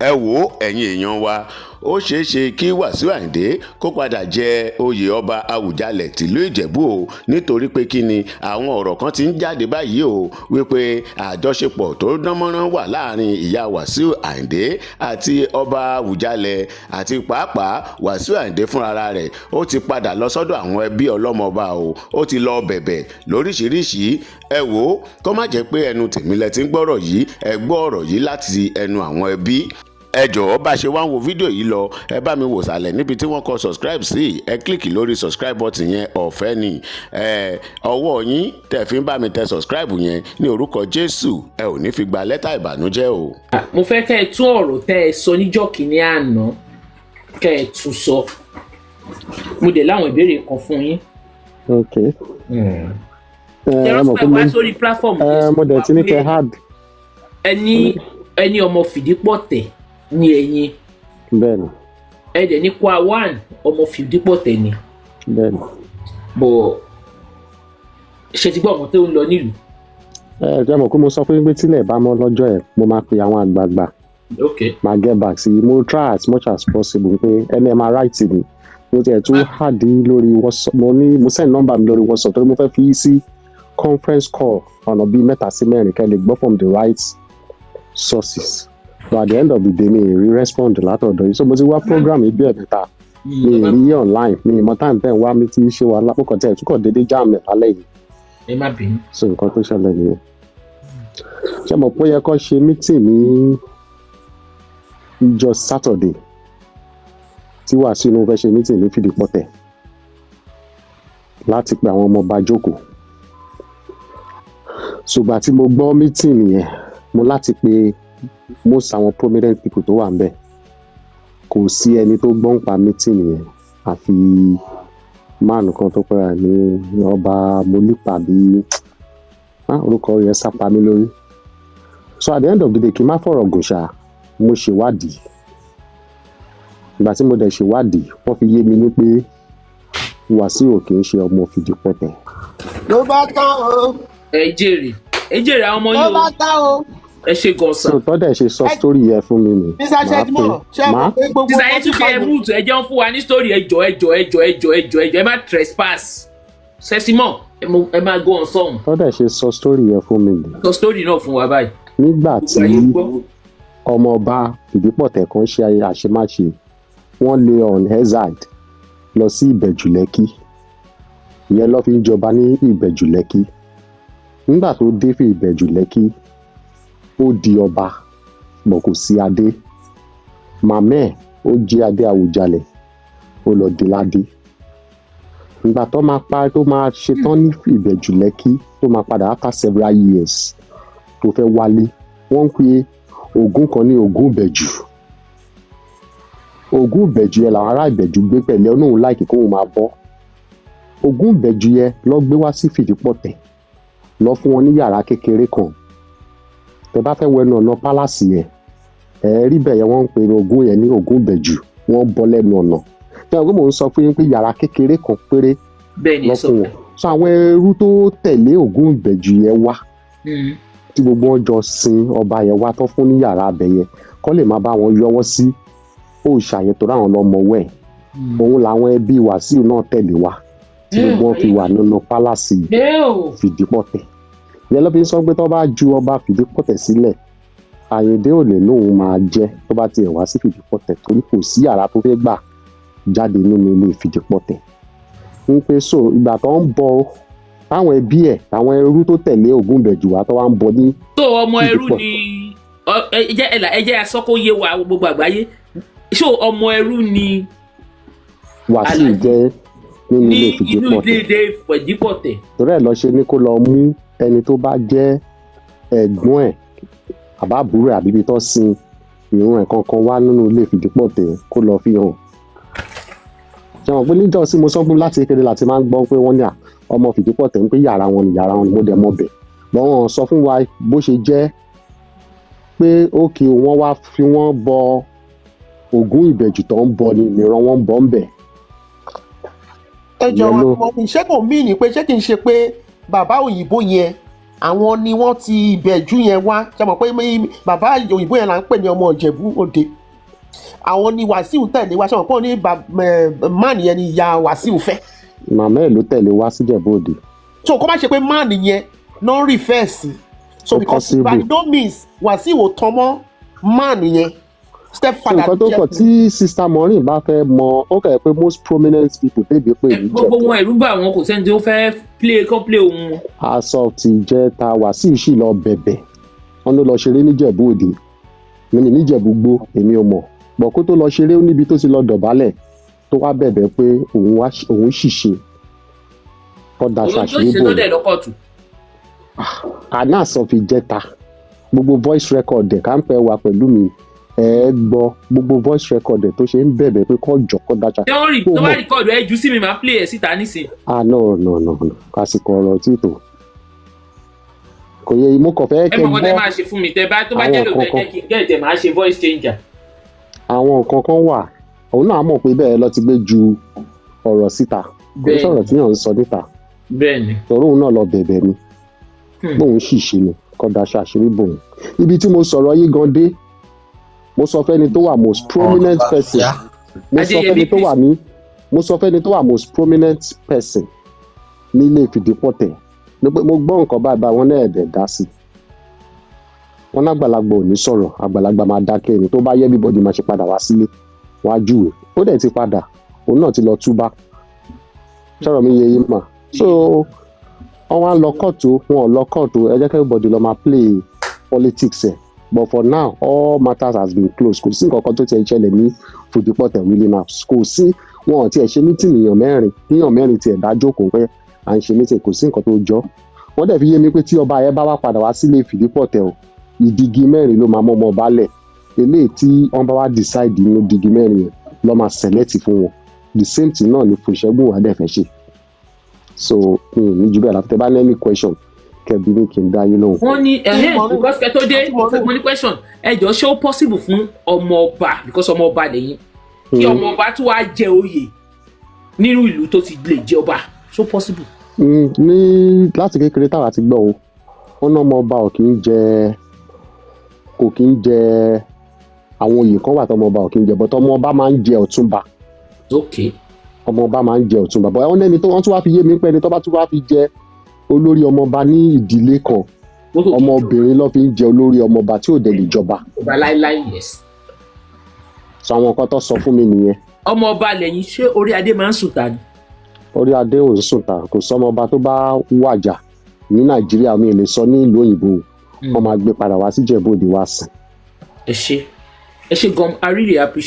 ẹ wò ẹ̀yin èèyàn wa ó ṣeé ṣe kí Wasiu Ayinde kó padà jẹ oyè ọba Awujale tìlú Ìjẹ̀bú o nítorí pé kí ni àwọn ọ̀rọ̀ kan ti ń jáde báyìí o wípé àjọṣepọ̀ tó dánmọ́rán wà láàrin ìyá Wasiu Ayinde àti ọba Awujale àti pàápàá Wasiu Ayinde fúnra rẹ̀ ó ti padà lọ sọ́dọ̀ àwọn ẹbí ọlọ́mọba o ó ti lọ bẹ̀bẹ̀ lóríṣiríṣi. Ẹ wò kó má jẹ́ pé ẹnu tèmi lẹ ti ń gbọ́rọ̀ yìí, ẹ gbọ́ ọ̀rọ̀ yìí láti ẹnu àwọn ẹbí. Ẹ jọ̀ọ́ bá ṣe wá ń wo fídíò yìí lọ ẹ bá mi wò sàlẹ̀ níbi tí wọ́n kọ subscribe sí ẹ kílìkì lórí subscribe button yẹn ọ̀fẹ́ ni ọwọ́ yín tẹ̀ fi ń bá mi tẹ subscribe yẹn ní orúkọ Jésù ẹ ò ní fi gba lẹ́tà ìbànújẹ́ o. Mo fẹ́ kẹ́ ẹ tún ọ̀rọ̀ tẹ́ ẹ sọ níjọ́ kìíní àná kẹ́ ẹ tún sọ mo dẹ̀ láwọn ìbéèrè kan fún yín. ok ẹ̀rọ sọ wá sórí platform mo dẹ̀ ti ní kẹ́ hard. ẹni ọmọ fìdípọ̀ tẹ̀ ní ẹ̀yin. bẹ́ẹ̀ni. ẹ dẹ̀ ní kwa one ọmọ fìdípọ̀ tẹ̀ ni. bẹ́ẹ̀ni. bọ̀ ṣe ti gbọ́ ọmọ tó ń lọ nílùú. jẹ́ mọ̀ pé mo sọ pé tílẹ̀ bá mọ́ lọ́jọ́ ẹ̀ mo máa pe àwọn àgbààgbà. ok. máa get back sí i mo try as much as possible pé ẹni ẹ máa write mi mo tiẹ̀ tún hard lórí WhatsApp mo send number mi lórí WhatsApp torí mo fẹ́ fi sí conference call ọ̀nà bíi 3 sí 4 kẹ́ lè gbọ́ from the right sources. But at the end of the day mi rí respond látọ̀dọ̀ yìí so mo ti wá program yìí bí ẹ̀mẹ́ta mi rí online mi ìmọ̀ time bẹ́ẹ̀ wá mi ti ṣe wa lápòkọ̀ tí ẹ̀ tún kọ̀ déédéé jam ẹ̀ lálẹ́ yìí. ẹ má bínú. so nǹkan tó ṣẹlẹ̀ nìyẹn. ṣé mo pé ó yẹ kó ṣe meeting ní ìjọ Saturday tí Wasiu ló fẹ́ ṣe meeting ní Fìdípọ̀tẹ̀ láti pe àwọn ọmọ ọba jókòó. ṣùgbọ́n tí mo gbọ́ meeting yẹn mo láti pe most àwọn prominent people tó wà ń bẹ̀ kò sí ẹni tó gbọ́n pa meeting yẹn àfi máàlù kan tó pẹ́ra ní ọba molipa bí orúkọ yẹn sápá mi lórí. So at the end of the day kí n má fọ̀rọ̀ gùn ṣá mo ṣèwádìí ìgbà tí mo dẹ̀ ṣèwádìí wọ́n fi yé mi ní pé Wasiu kì í ṣe ọmọ Fìdípọ̀tẹ̀. ló bá tán o. ẹ jèrè àwọn ọmọ yìí o. ló bá tán o. ẹ ṣe gọ̀ọ̀sán. so tọ́dẹ̀ ṣe sọ story yẹn fún mi ni. Mr. Shedmo ṣe àwọn pé gbogbo sísá yẹn tún fi ẹ múùtù ẹ jẹun fún wa ní story ẹjọ ẹ má trespass sẹsímọ ẹ má go on sọhùn. tọ́dẹ̀ ṣe sọ story yẹn fún mi ni. sọ story náà fún wa báyìí. nígbà tí ọmọọba Fìdípọ̀tẹ̀ kan ṣe àṣemáṣe wọ́n lé on exile lọ sí Ìbẹ̀jú Lẹ́kì ìyẹn ló fi ń jọba ní Ìbẹ̀jú Lẹ́kì nígbà tó dé fi Ìbẹ̀jú Lẹ́kì ó di ọba bọ̀ kò sí adé màmá ẹ̀ ó jẹ́ adé Awùjalẹ̀ ó lọ dé ládé nígbà tó máa ṣetán ní Ìbẹ̀jú Lẹ́kì tó máa padà after several years tó fẹ́ wálé wọ́n ń pe Ògún kan ní Ògún Ìbẹ̀jú Ògún Ìbẹ̀jú yẹn làwọn ará Ìbẹ̀jú gbé pẹ̀lú ọ̀nà òun láìkí kóun máa bọ́ Ògún Ìbẹ̀jú yẹn lọ gbé wá sí Fìdípọ̀tẹ̀ lọ fún wọn ní yàrá kékeré kan tẹ́ bá fẹ́ wẹnu ọ̀nà pálásì yẹn rí bẹ́ẹ̀ yẹn wọ́n ń pe Ògún yẹn ní Ògún Ìbẹ̀jú wọ́n bọ́ lẹ́nu ọ̀nà tí wọ́n gbé mò ń sọ fún yín pé yàrá kékeré kan péré lọ fún wọn so àwọn ẹrú tó tẹ̀lé Ògún Ìbẹ̀jú yẹn wá tí gbogbo wọn jọ sin ọba yẹn wá tó fún ní yàrá abẹ yẹn kọ́ lè máa bá wọn yọwọ́ sí òòṣà yẹn tó ráwọn lọ́mọ wẹ̀ òun làwọn ẹbí Wasiu náà tẹ̀lé wa tí gbogbo wọn fi wà nínú pálásì Fìdípọ̀tẹ̀ ìyẹn ló fi ń sọ pé tó bá ju ọba Fìdípọ̀tẹ̀ sílẹ̀ Ayinde ò lè lóun máa jẹ́ tó bá tiẹ̀ wá sí Fìdípọ̀tẹ̀ torí kò sí yàrá tó fẹ́ gbà jáde nínú ilé Fìdípọ̀tẹ̀ ń pé so ìgbà tó ń bọ táwọn ẹbí ẹ̀ àwọn ẹrú tó tẹ̀lé Ògún Ìbẹ̀jú wa tó wá ń bọ ní. tó ọmọ ẹrú ni ẹ jẹ́ asọ́kó yé wa gbogbo àgbáyé ṣó ọmọ ẹrú ni Wasiu jẹ́ nínú ilé Fìdípọ̀tẹ̀. torí ẹ̀ lọ ṣe ní kó lọ mú ẹni tó bá jẹ́ ẹ̀gbọ́n ẹ̀ àbábúrò ẹ̀ àbíbi tó sin ìrun ẹ̀ kankan wá nínú ilé Fìdípọ̀tẹ̀ kó lọ fi hàn. ṣàwọn pé níjọ́ sí mo sọ fún láti kékeré láti máa ń gbọ́ pé wọ́n ní ọmọ Fìdípọ̀tẹ̀ ń pé yàrá wọn ni mo dẹ̀ mọ̀ bẹ̀ bọ́n wọn sọ fún wa bó ṣe jẹ́ pé òkè wọ́n wá fi wọ́n bọ Ògún Ìbẹ̀jú tó ń bọ ni ìran wọn ń bọ ń bẹ̀. ẹ jọ̀wọ́ ṣé kò mí ní pé ṣé kì í ṣe pé bàbá òyìnbó yẹn àwọn ni wọ́n ti ìbẹ̀jú yẹn wá ṣe mọ̀ pé bàbá òyìnbó yẹn là ń pè ní ọmọ Ìjẹ̀bú Òde àwọn ni Wasiu tẹ̀lé wá ṣe mọ̀ pé ó ní máàni yẹn ni ìyá Wasiu fẹ́. màmá ẹ̀ ló tẹ̀lé wá sí Ìjẹ̀bú Òde. so kó má ṣe pé máàni yẹn náà rí fẹ́ẹ̀ sí so because by no means Wasiu ò tán mọ́ máàni yẹn stepfather. nǹkan tó kọ̀ tí sista Maureen bá fẹ́ mọ ó kẹ̀ pé most prominent people tẹ̀lé pé ní gbogbo wọn ẹ̀rú bá wọn kò sẹ́ni tó fẹ́ play ohun. aṣọ ti jẹ́ ta Wasiu sì lọ bẹ̀bẹ̀ wọn ló lọ ṣeré níjẹ̀bú Òde mi ní níjẹ̀bú gbó èmi ò mọ̀ bọ̀ kó tó lọ ṣeré níbi tó ti lọ dọ̀bálẹ̀ tó wá bẹ̀bẹ̀ pé òun ṣìṣe kọ́dà ṣàṣírí bò àná àsọ fi jẹ́ta gbogbo voice record ẹ̀ ká ń pẹ́ wà pẹ̀lú mi ẹ gbọ́ gbogbo voice record ẹ̀ tó ṣe ń bẹ̀bẹ̀ pé kọ́ jọ kọ́ dáṣà. tó bá record ẹ jù sí mi máa play ẹ síta nísìn. no kásìkò ọ̀rọ̀ tí tò kò yẹ mo kàn fẹ́ kẹ́ gbọ́. ẹ mọ̀ kọ́ tẹ máa ṣe fún mi tẹ bá tó bá jẹ́ lóòótọ́ jẹ́ kí n gẹ́ẹ̀tẹ̀ máa ṣe voice changer. àwọn nǹkan kan wà òun náà mọ̀ pé bẹ́ẹ̀ lọ ti gbé ju ọ̀rọ̀ síta kò sọ̀rọ̀ tí yàn ń sọ níta bẹ́ẹ̀ni torí òun náà lọ bẹ̀bẹ̀ ni bóun ṣìṣe ni kọ́dà ṣàṣírí bòun ibi tí mo sọ̀rọ̀ yìí gan dé mo sọ fẹ́ni tó wà most prominent person mo sọ fẹ́ni tó wà most prominent person nílé Fìdípọ̀tẹ̀ mo gbọ́ nǹkan báyìí wọn náà ẹ̀dẹ̀ dá sí wọn lágbàlagbà ò ní sọ̀rọ̀ àgbàlagbà máa dákẹ́ ẹni tó bá yẹ everybody máa ṣe padà wá sílé wá júwe ó dẹ̀ ti padà òun náà ti lọ túbá sọ̀rọ̀ mi yẹ yín mà so wọ́n wá lọ kóòtù wọn ò lọ kóòtù ẹ jẹ́ kí everybody lọ máa play politics ẹ̀ but for now all matters has been closed kò sí nǹkan kan tó ti ẹ̀ ṣẹlẹ̀ ní Fìdípọ̀tẹ̀ willing house kò sí wọn ò tiẹ̀ ṣe meeting èèyàn mẹ́rin tiẹ̀ dá jókòó pé à ń ṣe meeting kò sí nǹkan tó jọ wọ́n dẹ̀ fi yé mi pé tí ọba yẹn bá wá padà wá sílé Fìdípọ̀tẹ̀ o ìdígi mẹ́rin ló máa mọ́ ọmọ ọba lẹ̀ eléyìí tí wọ́n bá wá decide inú dígi mẹ́rin yẹn lọ́ máa select fún wọn the same thing náà ni Fòṣẹ́gun wà dẹ̀ fẹ́ ṣe so mi ò ní ju bẹ́ẹ̀ láti tẹ́ bá ní any question kẹ́bi ní kí n dá yín lóhùn. wọ́n ní because kẹ́tọ́ dé mo ní question ẹ jọ ṣé ó possible fún ọmọ ọba because ọmọ ọba lẹ́yìn kí ọmọ ọba tó wá jẹ oyè nínú ìlú tó ti lè jẹ ọba so possible. ní láti kékeré táwa ti gbọ́ o wọ́n náà ọmọ ọba kò kí ń jẹ àwọn oyè kan wà tó ọmọ ọba ò kí ń jẹ bọ́tọ̀ ọmọ ọba máa ń jẹ ọ̀túnba. okay. ọmọ ọba máa ń jẹ ọ̀túnba bọ́ ẹ̀wọ̀n ẹni tó wọ́n tún wá fi yé mi pé ẹni tó bá tún wá fi jẹ olórí ọmọọba ní ìdílé kan ọmọbìnrin ló fi ń jẹ olórí ọmọọba tí ò dẹ̀ lè jọba. ọba láíláí yes. sọ àwọn nǹkan tó sọ fún mi nìyẹn. ọmọọba lẹ́yìn ṣé orí adé máa ń sùn ta ni. orí adé ò ń sùn ta kò sọ ọmọọba tó bá wàjà ní Nàìjíríà mi lè sọ ní ìlú òyìnbó wọn máa gbé padà wá sí Ìjẹ̀bú Òde wá sìn. ẹ ṣe gan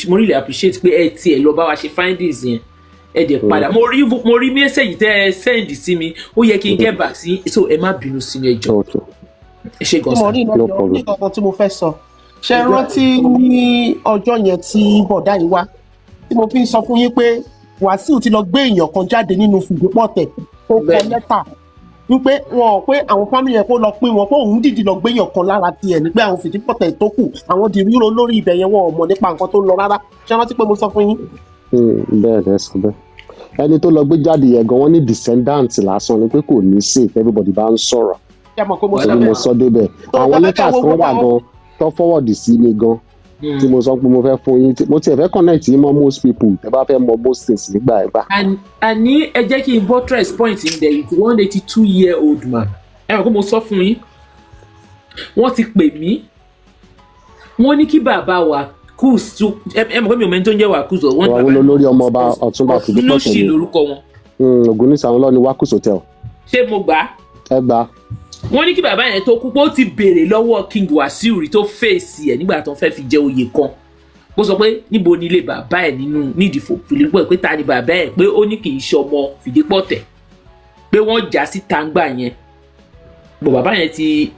mo really appreciate pé ẹ tiẹ̀ lọ bá wa ṣe findings yẹn ẹ dẹ̀ padà mo rí mẹ́sẹ̀gì tẹ́ ẹ send sí mi ó yẹ kí n get back sí so ẹ má bínú sí mi ẹ jọ̀ọ́ ẹ ṣe gan sa. mo rí iná yọ ní kankan tí mo fẹ́ sọ ṣe rántí ní ọjọ́ yẹn tí bọ̀dá yìí wá tí mo fi ń sọ fún yín pé Wasiu ti lọ gbé èèyàn kan jáde nínú Fìdípọ̀tẹ̀ tó kọ lẹ́tà wípé àwọn fámìlì yẹn kó lọ pín wọn pé òun dìdí lọ gbé èèyàn kan lára tiẹ̀ nígbà àwọn Fìdípọ̀tẹ̀ tó kù àwọn dìrírò lórí ibẹ̀ yẹn wọn ò mọ̀ nípa nǹkan tó lọ rárá ṣe rántí pé mo sọ fún yín. bẹ́ẹ̀ sọ bẹ́ẹ̀ ẹni tó lọ gbé jáde yẹn gan wọn ní descendant lásán ni pé kò ní sí everybody bá ń sọ̀rọ̀ ẹni mo sọ débẹ̀ àwọn letters kan wà gan tó forward sí mi gan tí mo sọ pé mo fẹ́ fún yín mo tiẹ̀ fẹ́ connect yín mọ́ most people tẹ́ bá fẹ́ mọ most things nígbà ẹ̀gbà. àní ẹ jẹ́ kí n buttress point in there it's 182-year-old man ẹ mọ̀ pé mo sọ fún yín wọ́n ti pè mí wọ́n ní kí bàbá wa kùs tó ẹ mọ̀ pé mi ò mẹ́ni tó ń jẹ́ wàkùs ọ̀ wọ́n ní bàbá olórí ọmọ ọba Ọ̀túnba Fìdípọ̀tẹ̀ lóṣì lórúkọ wọn. Ògúnnísì àwọn lọ́ni wákùs hotel. ṣé mo gbà á. ẹ gbà á. wọ́n ní kí bàbá yẹn tó kú pé ó ti béèrè lọ́wọ́ King Wasiu rí tó fèsì ẹ̀ nígbà tó ń fẹ́ fi jẹ oyè kan bó sọ pé níbo ni ilé bàbá ẹ̀ nínú nídìí Fìdípọ̀tẹ̀ pé ta ni bàbá ẹ̀ pé ó ní kì í ṣe ọmọ Fìdípọ̀tẹ̀ pé wọ́n jà sí tàǹgbà yẹn bọ̀ bàbá yẹn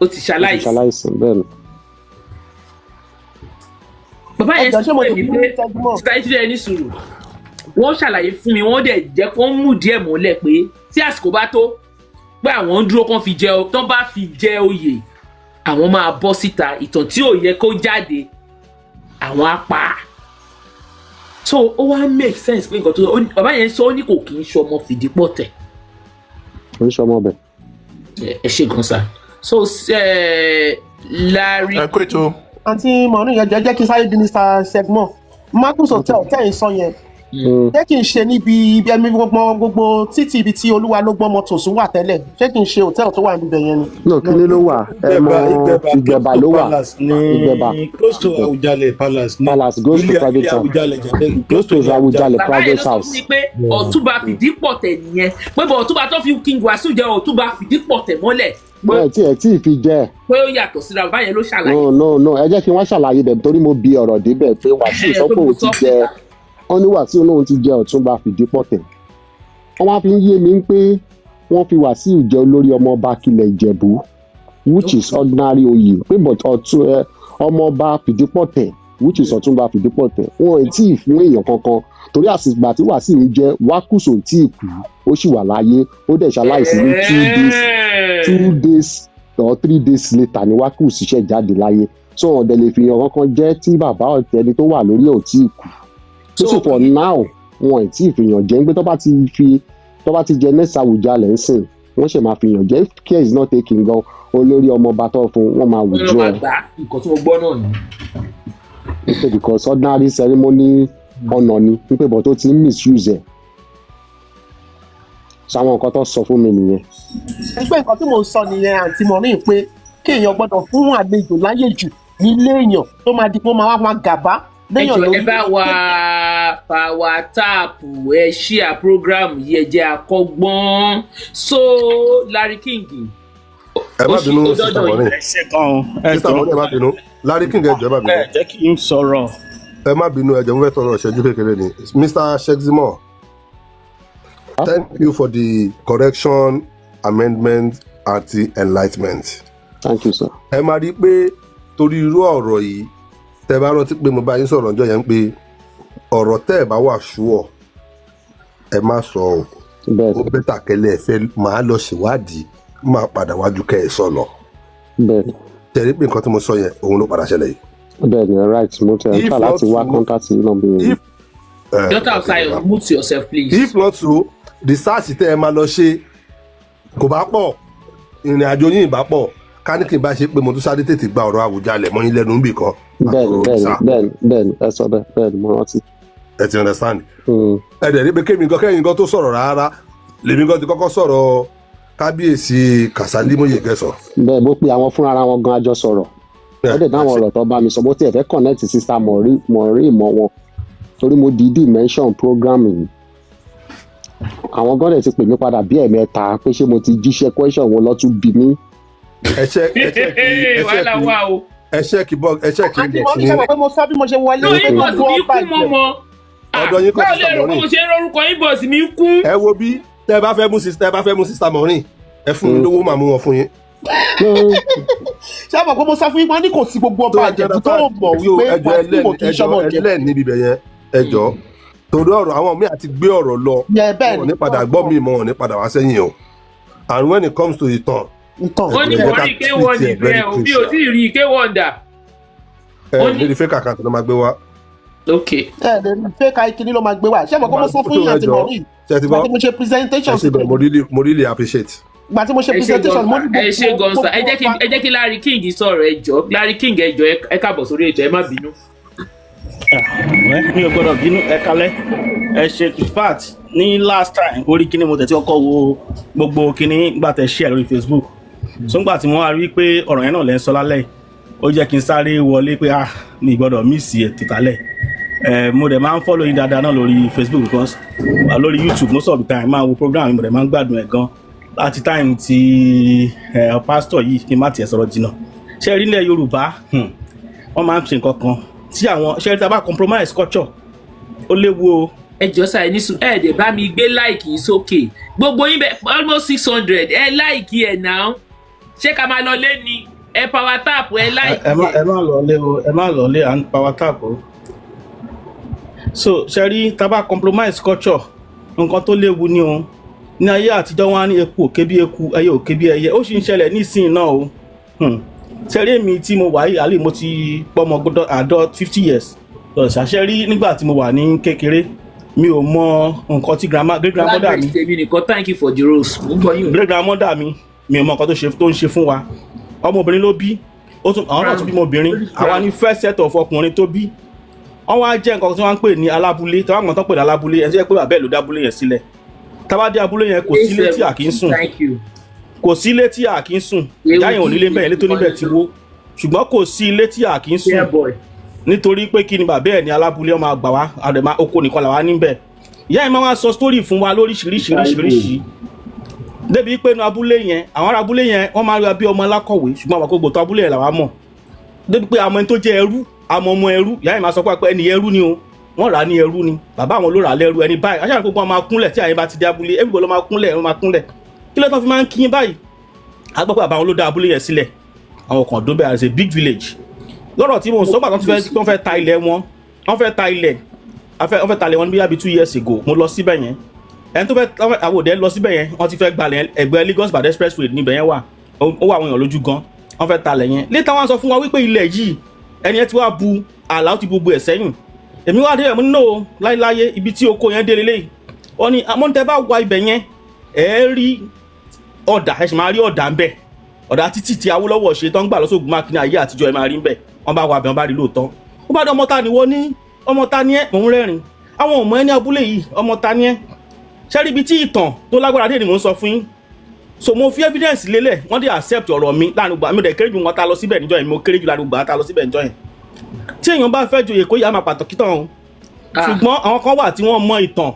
ó ti ṣaláìsí bẹ́ẹ̀ ni. bàbá yẹn sọ pé mi pé sítáìtì ẹni sùúrù wọ́n ṣàlàyé fún mi wọ́n dẹ̀ jẹ́ kó mú díẹ̀ mọ́lẹ̀ pé tí àsìkò bá tó pé àwọn ń dúró kán fi jẹ tán bá fi jẹ oyè àwọn máa bọ́ síta ìtàn tí ò yẹ kó jáde àwọn á pa á so ó wá make sense pé nǹkan tó bàbá yẹn sọ ó ní kò kì í ṣọmọ Fìdípọ̀tẹ̀. kò ń ṣọmọ bẹ́ẹ̀. ẹ ṣe gan sa so Laarin. ẹ kó ètò. àǹtí mọ̀ọ́nù yẹn jẹ́ kí n sáré bí Mr. Segmon Marcus hotel tẹ́yìn sọ yẹn ṣé kí n ṣe níbi ẹ̀mí gbogbo títì ibi tí olúwa ló gbọ́mọ tòsún wà tẹ́lẹ̀ ṣé kí n ṣe hòtẹ́ẹ̀lì tó wà níbẹ̀ yẹn ni. no kíní ló wà ìgbẹ̀bà ló wà ìgbẹ̀bà close to Awujale palace goes to private house close to Awujale private house. bàbá yẹn ló sọ fún mi pé ọ̀túnba Fìdípọ̀tẹ̀ nìyẹn pé bọ̀ ọ̀túnba tó fi King Wasiu jẹ́ ọ̀túnba Fìdípọ̀tẹ̀ mọ́lẹ̀. ẹ tí ì fi jẹ́ pé ó yàtọ̀ síra bàbá yẹn ló ṣàlàyé. no ẹ jẹ́ kí wọ́n ṣàlàyé bẹ̀ torí mo bi ọ̀rọ̀ débẹ̀ pé Wasiu sọ pé òun ti jẹ́ wọ́n ní Wasiu náà ti jẹ́ ọ̀túnba Fìdípọ̀tẹ̀ wọ́n wá fi ń yé mi pé wọ́n fi Wasiu jẹ́ olórí ọmọọba Kílẹ̀ Ìjẹ̀bú which is ordinary oyè pé but ọmọọba Fìdípọ̀tẹ̀ which is ọ̀túnba Fìdípọ̀tẹ̀ wọn ò tí ì fún èèyàn kankan torí àsìgbà tí Wasiu jẹ́ wákùsò tí ì kú ó sì wà láyé ó dẹ̀ ṣaláìsí ní 2 days or 3 days later ni wákùsò ṣiṣẹ́ jáde láyé so wọn dẹ̀ lè fi èèyàn kankan jẹ́ tí bàbá ọ̀tẹ́ni tó wà lórí ò tí ì kú so for now wọn ì tí ì fìyàn jẹ pé tó bá ti jẹ next Awujale ń sìn wọn ṣe máa fìyàn jẹ if care is not taken gan olórí ọmọọba tó fún wọn máa wùjọ ẹ. nǹkan tí mo gbọ́ náà ni. wípé because ordinary ceremony ọ̀nà ni wípé bọ̀ tó ti ń misuse ẹ̀ sáwọn nǹkan tó sọ fún mi nìyẹn. ẹgbẹ́ nǹkan tí mo sọ nìyẹn àǹtí mọ̀ọ́nù pé kéèyàn gbọ́dọ̀ fún àlejò láyè jù nílé èèyàn tó máa di pé ó máa wá gàba. ẹjọ ẹ bá wa power tap ẹ share program yìí ẹ jẹ́ àkọ́gbọ́n so Laarin King. ẹ má bínú sísá mọ́rin ẹ ṣe gan-an sísá mọ́rin ẹ má bínú Laarin King ẹ jọ̀ọ́ ẹ má bínú. ẹ jẹ́ kí n sọ̀rọ̀. ẹ má bínú ẹ jọ̀ọ́ mo fẹ́ tọrọ ìṣẹ́jú kékeré ni Mr. Segmon thank you for the correction amendment and the enlightenment. Thank you sir. ẹ máa rí i pé torí irú ọ̀rọ̀ yìí tẹ́ bá rántí pé mo bá yín sọ̀rọ̀ ọjọ́ yẹn pé ọ̀rọ̀ tẹ́ ẹ̀ bá wà ṣúọ̀ ẹ má sọ ọ́ ó bẹ́tà kẹ́lẹ́ ẹ fẹ́ máa lọ ṣèwádìí máa padà wájú kẹ́ ẹ sọ lọ. bẹ́ẹ̀ni. tẹ̀rí pé nǹkan tí mo sọ yẹn òun ló padà ṣẹlẹ̀ yìí. bẹ́ẹ̀ni right mo tẹ̀ ẹ́ ká láti wá kọ́ńtàtì náà bí wọ́n. Daughter of Zion, mute yourself please. if not so research tẹ́ ẹ máa lọ ṣe kò bá pọ̀ ìrìn àjò yín ìbá pọ̀ ká ní kí n bá ṣe pé mo tún sáré tètè gba ọ̀rọ̀ Awujale mọ́ yín lẹ́nu níbì kan. bẹ́ẹ̀ni ẹ sọ bẹ́ẹ̀ni mo rántí. ẹ ti understand. ẹ dẹ̀ rí pé kẹ́yìn gan tó sọ̀rọ̀ rárá lèmi gan ti kọ́kọ́ sọ̀rọ̀ kábíyèsí Kàsálí Mòyègẹ́sọ. bẹ́ẹ̀ bó pe àwọn fúnra wọn gan ajọ sọ̀rọ̀ ó dẹ̀ dáwọn ọ̀rọ̀ tó bá mi sọ bó tiẹ̀ fẹ́ connect sister mọ̀rí ìmọ̀ wọn torí mo dìídì mention program yìí àwọn gan dẹ̀ ti pè mí padà bí ẹ̀mẹ́ta pé ṣé mo ti jíṣẹ́ question wọn lọ́tún bí mi. ẹ ṣẹ́ẹ̀kì bọ́ ẹ ṣẹ́ẹ̀kì àti mo ní sábà pé mo sọ bí mo ṣe wọlé ní inbox mi kún mọ́mọ́ ọ̀dọ̀ yín kọ́ báwo lè rò pé mo ṣe ń rorúkọ inbox mi kún. ẹ wo bí tẹ́ ẹ bá fẹ́ mú sister mọ̀rin ẹ fún mi lówó màá mú wọn fún yín. ṣé àbọ̀ pé mo sọ fún yín wọn ní kò sí gbogbo ọba àjẹ̀bù tó mọ̀ wípé Wasiu kò kì í ṣọmọ jẹ. ẹjọ́ níbi ibẹ̀ yẹn ẹjọ́ torí ọ̀rọ̀ àwọn míì àti gbé ọ̀rọ̀ lọ wọn ní padà gbọ́ mi mọ́ wọn ní padà wá sẹ́yìn o and when it comes to ìtàn. wọ́n ní wọ́n rí K1 ìfẹ́ o bí o ti rí K1 dà. ní the fake account ló máa gbé wá. ok. ní fake àìkíní ló máa gbé wá ṣé àbọ̀ pé mo sọ fún yín àti mọ̀rí ìgbà tí mo ṣe presentation sí mo really appreciate. ìgbà tí mo ṣe presentation mo ní gbogbo. ẹ ṣe gan sa ẹ jẹ́ kí Laarin King sọ̀rọ̀ ẹ jọ̀ọ́ Laarin King ẹ jọ̀ọ́ ẹ káàbọ̀ sórí ètò ẹ má bínú. mi ò gbọ́dọ̀ bínú ẹ kalẹ̀ ẹ ṣe in ní last time orí kíní mo tẹ̀ tí ọkọ̀ wo gbogbo kíní gbà tẹ̀ share lórí Facebook so ngbà tí wọ́n á rí pé ọ̀rọ̀ yẹn náà lẹ́ ń sọ lálẹ́ ó jẹ́ kí n sáré wọlé pé mi gbọ́dọ̀ miss ẹ̀ tòtálẹ̀ mo dẹ̀ máa ń follow yín dáadáa náà lórí Facebook because lórí YouTube most of the time máa wo program mo dẹ̀ máa ń gbádùn ẹ̀ gan láti time ti pastor yìí kí n má tiẹ̀ sọ̀rọ̀ jìnnà ṣé rí ilẹ̀ Yorùbá wọ́n máa ń ṣe nǹkan kan tí àwọn ṣe rí tá bá compromise culture ó léwu o. ẹ jọ sáà ní sùn ẹ dẹ̀ bá mi gbé láìkì yìí sókè gbogbo yín bẹ almost 600 ẹ láìkì ẹ náà ṣé ká máa lọ lé ni ẹ power tap ẹ láìkì ẹ. ẹ má lọ lé o ẹ má lọ lé à ń power tap o. so ṣe rí tá bá compromise culture nǹkan tó léwu ni o ní ayé àtijọ́ wọn á ní eku òkè bí eku ẹyẹ òkè bí ẹyẹ ó sì ń ṣẹlẹ̀ nísìnyí náà o. ṣe rí èmi tí mo wà yìí àlè mo ti pọ́mọ àádọ́ 50 years ṣàṣẹ nígbà tí mo wà ní kékeré mi ò mọ nǹkan tí great grandmother mi. thank you for the rose. great grandmother mi mi ò mọ nǹkan tó ń ṣe fún wa ọmọbìnrin ló bí àwọn náà tún bímọ obìnrin àwa ní first set of ọkùnrin tó bí wọ́n wá jẹ́ nǹkan tí wọ́n ń pè ní alábúlé tí wọ́n mọ̀ tán pè ní alábúlé ẹ̀ tí wọ́n pè bàbá ẹ̀ ló dábúlé yẹn sílẹ̀ tábàdé abúlé yẹn kò sílé tí a kì í sùn kò sí ilé tí a kì í sùn ìyá yẹn ò nílé bẹ́ẹ̀ ilé tó níbẹ̀ ti wó ṣùgbọ́n kò sí ilé tí a kì í sùn nítorí pé kí ni bàbá ẹ̀ ní alábúlé ọmọ àgbà wa àdèmá oko nìkan làwa níbẹ̀ ìyá yẹn máa wá sọ sítórì fún wa lóríṣiríṣi débi pé inú abúlé yẹn àwọn ará abúlé yẹn wọ́n máa rí abí ọmọ alákọ̀wé ṣùgbọ́n àwọn gbogbo tó abúlé yẹn làwa mọ̀ débi pé àwọn ẹni tó jẹ́ ẹrú àwọn ọmọ ẹrú ìyá yẹn máa sọ pé ẹni ẹrú ni o wọ́n rà á ní ẹrú ni bàbá àwọn ló rà á lẹ́rú ẹni báyìí aṣáájú gbogbo wọn máa kúnlẹ̀ tí àyè bá ti dé abúlé everybody ló máa kúnlẹ̀ kí ló tán fi máa ń kíyìn báyìí a gbọ́ pé bàbá wọn ló dá abúlé yẹn sílẹ̀ àwọn kan dóbẹ̀ as a big village lọ́rọ̀ tí mo ń sọ pàtó wọ́n fẹ́ ta ilẹ̀ wọn wọ́n fẹ́ ta ilẹ̀ wọn bí yàbí 2 years ago mo lọ síbẹ̀ yẹn ẹni tó fẹ́ àwọn òde lọ síbẹ̀ yẹn wọ́n ti fẹ́ gbalẹ̀ ẹgbẹ́ Lagos Badẹ expressway níbẹ̀ yẹn wà ó wà àwọn èèyàn lójú gan wọ́n fẹ́ talẹ̀ yẹn létà wọn sọ fún wa wípé ilẹ̀ yìí ẹni yẹn ti wá bu àlà ó ti bu ẹ̀ sẹ́yìn èmi wá dé ẹ̀ mú no láéláyé ibi tí oko yẹn dé lélẹ́yìí wọ́n ní amóńtẹ́ bá wa ibẹ̀ yẹn ẹ̀ rí ọ̀dà ẹ̀ sì máa rí ọ̀dà ńbẹ̀ ọ̀dà títì tí Awólọ́wọ̀ ṣe tó ń gbà lọ́sọ̀gùn mákínà ayé àtijọ́ ẹ̀ máa rí ńbẹ̀ wọ́n bá wa bẹ̀ wọ́n bá rí lóòótọ́ ó bá dé ọmọ ta ni wọ́n ní ọmọ ta ni ẹ́ mò ń rẹ́rìn àwọn ọmọ ẹ ní abúlé yìí ọmọ ta ni ẹ́ ṣẹ́rí ibi tí ìtàn tó lágbára dé ni mò ń sọ fún yín so mo fi evidence lélẹ̀ wọ́n dé accept ọ̀rọ̀ mi láàrin gbà mí dẹ̀ kéré jù wọn ta lọ síbẹ̀ níjọ́ yẹn mo kéré jù láàrin gbà ta lọ síbẹ̀ níjọ́ yẹn tí èèyàn bá fẹ́ joyè kó yà máa pàtàkì tán o ṣùgbọ́n àwọn kan wà tí wọ́n mọ ìtàn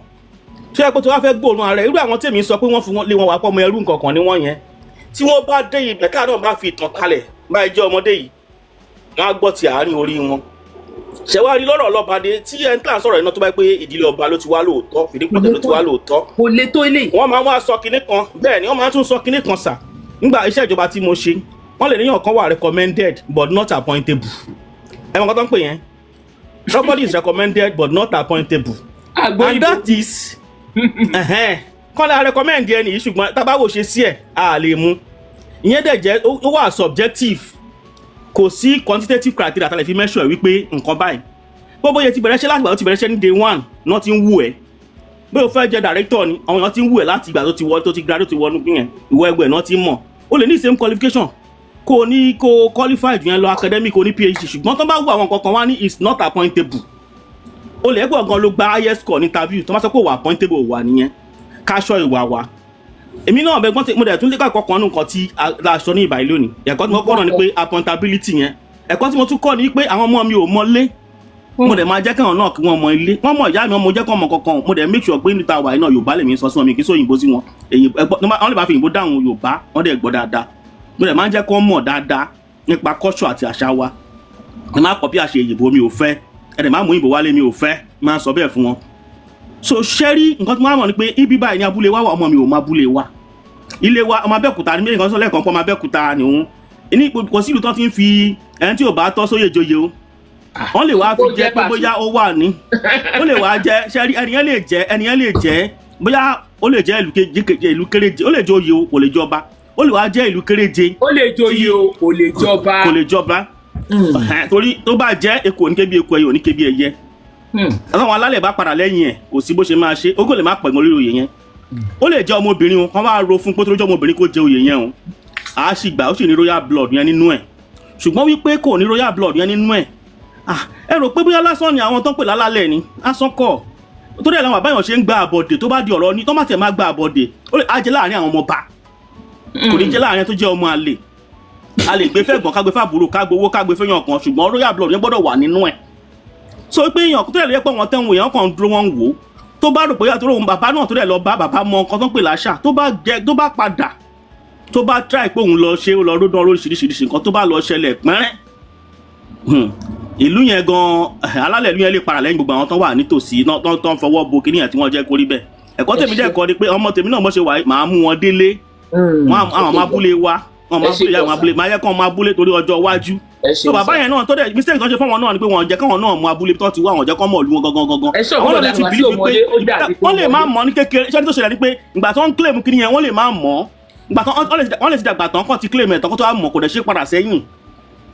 tí ẹ pé tí wọ́n fẹ́ gbóòórùn ara irú àwọn tèmi sọ pé wọ́n fi lé wọn wà pọ̀ ọmọ ẹrú nǹkan kan ní wọ́n yẹn tí wọ́n bá dé ibẹ̀ káà náà bá fi ìtàn kalẹ̀ báyìí jẹ́ ọmọdé yìí wọ́n á gbọ́ ti àárín orí wọn ṣẹ̀wárí lọ́rọ̀ ọlọ́bàdé tí ẹ̀ ń tà sọ̀rọ̀ iná tó bá pé ìdílé ọba ló ti wá lóòótọ́ fìdípọ̀tẹ̀ ló ti wá lóòótọ́ kò lè tó ilé wọ́n máa wá sọ kinní kan bẹ́ẹ̀ ni wọ́n máa tún sọ kinní kan sà nígbà iṣẹ́ ìjọba tí mo ṣe wọ́n lè níyàn kan wà recommended but not appointable ẹ̀ mọ̀ kọ́ tó ń pè yẹn somebody is recommended but not appointable and that is kọ́lá recommend ẹni yìí ṣùgbọ́n tábàwò ṣe sí ẹ̀ a lè mú ìyẹn dẹ̀ jẹ́ ó wà subjective kò sí quantitative criteria tàlẹ̀ fi measure wípé nǹkan báyìí gbogbo yẹn ti bẹ̀rẹ̀ ṣẹ́ láti ìgbà tó ti bẹ̀rẹ̀ ṣẹ́ ní day 1 náà ti ń wù ẹ́ bí o fẹ́ jẹ́ director ni àwọn èèyàn ti ń wù ẹ́ láti ìgbà tó ti graduate wọnú bí yẹn ìwọ ẹgbẹ́ náà ti mọ̀ o lè ní same qualification kò ní kò qualify jù yẹn lọ academic kò ní PhD ṣùgbọ́n tó bá wù àwọn kankan wá ní is not appointable o lè ẹgbẹ́ ọ̀gan ló gba highest score ní interview tó bá sọ pé wà appointable wà nìyẹn káṣọ ìwà wa èmi náà bẹ gbọ́n mo dẹ̀ tún lé kọ́ kan nǹkan tí aṣọ ní ìbàyí lónìí ẹ̀kọ́ tí mo kọ́ náà ni pé accountability yẹn ẹ̀kọ́ tí mo tún kọ́ ni pé àwọn ọmọ mi ò mọlé mo dẹ̀ máa jẹ́ káwọn náà kí wọ́n mọ ilé wọ́n mọ ìyá mi mo jẹ́ kọ́ ọmọ kankan mo dẹ̀ make sure pé níta wà náà Yorùbá lèmi sọ sí wọn mi kì í sọ òyìnbó sí wọn èyí wọ́n lè máa fi òyìnbó dáhùn Yorùbá wọ́n dẹ̀ gbọ́ dáadáa mo dẹ̀ máa ń jẹ́ kọ́ mọ̀ dáadáa nípa culture àti àṣà wa ẹ má kọ́ bí àṣẹ òyìnbó mi ò fẹ́ ẹ dẹ̀ má mú òyìnbó wálé mi ò fẹ́ máa sọ bẹ́ẹ̀ fún wọn so ṣẹ́rí nǹkan tí wọ́n mọ̀ ni pé ibi báyìí ní abúlé wa wà ọmọ mi ò mọ abúlé wa ilé wa ọmọ Abẹ́òkúta ní méjì kan sọ lẹ́ẹ̀kan pọ̀ ọmọ Abẹ́òkúta ni òun ní kò sí ìlú tó ti ń fi ẹni tí ò bá tọ́ sóyè joyè o wọ́n lè wá fi jẹ́ pé bóyá ó wà ní ó lè wá jẹ́ ṣẹ́rí ẹnìyẹn lè jẹ́ bóyá ó lè jẹ́ ìlú kéréje ó lè jẹ́ oyè o kò lè jọba ó lè wá jẹ́ ìlú kéréje ó lè jẹ́ oyè o kò lè jọba torí tó bá jẹ́ èkó oníkébi èkó ẹyẹ oníkébi ẹyẹ àwọn alálẹ̀ bá padà lẹ́yìn ẹ̀ kò sí bó ṣe máa ṣe ogún lè má pẹ̀gbọ́n lórí oyè yẹn ó lè jẹ́ ọmọbìnrin kan wá ro fún pé tó jẹ́ ọmọbìnrin kó jẹ oyè yẹn o a sì gbà ó sì ní royal blood yẹn nínú ẹ̀ ṣùgbọ́n wípé kò ní royal blood yẹn nínú ẹ̀ ẹ rò pé bóyá lásán ni àwọn tó ń pè lálálẹ̀ ni lásán kọ́ tó dẹ̀ làwọn àbáyàn ṣe ń gba àbọ̀dè tó bá di ọ̀rọ̀ ní tó má tẹ̀ má gba àbọ̀dè ó lè á jẹ́ láàrin àwọn ọmọ bá kò ní jẹ́ láàrin tó jẹ́ ọmọ àlè a lè gbé fẹ́gbọ̀n kágbé fàbúrò kágbé owó kágbé fẹ́yàn kan ṣùgbọ́n royal blood yẹn gbọ́dọ̀ wà nínú ẹ̀ so pé èèyàn tó tẹ̀lé yẹ pé wọ́n tẹ̀wọ̀n èèyàn kan dúró wọn wò ó tó bá rò pé yàtọ̀ òun bàbá náà tó dẹ̀ lọ bá bàbá mọ nǹkan tó ń pè láṣà tó bá padà tó bá try pé òun lọ ṣe ó lọ ródán lóríṣiríṣi nǹkan tó bá lọ ṣẹlẹ̀ pẹ́rẹ́ ìlú yẹn gan alálẹ̀ ìlú yẹn lè para lẹ́yìn gbogbo àwọn tó wà nítòsí tó ń fọwọ́ bo kíní yẹn tí wọ́n jẹ́ kórí bẹ́ẹ̀ ẹ̀kọ́ tèmi dẹ̀ kọ́ ni pé ọmọ tèmi náà mọ̀ ṣe wà máa mú wọn délé àwọn máa búlé wa àwọn abúlé máa yẹ kán máa búlé torí ọjọ́ iwájú so bàbá yẹn náà tó dẹ̀ mistake kan ṣe fún wọn náà ni pé wọn jẹ́ káwọn náà mú abúlé tó ti wá wọn jẹ́ kán mọ̀ ìlú wọn gangan àwọn náà ti bìlí pé wọ́n lè má mọ̀ ní kékeré ṣé tó ṣẹlẹ̀ ni pé ìgbà tó ń claim kíní yẹn wọ́n lè má mọ̀ ìgbà tó wọ́n lè ti dàgbà tán kàn ti claim ẹ̀ tán kó tó wá mọ̀ kò dẹ̀ ṣe padà sẹ́yìn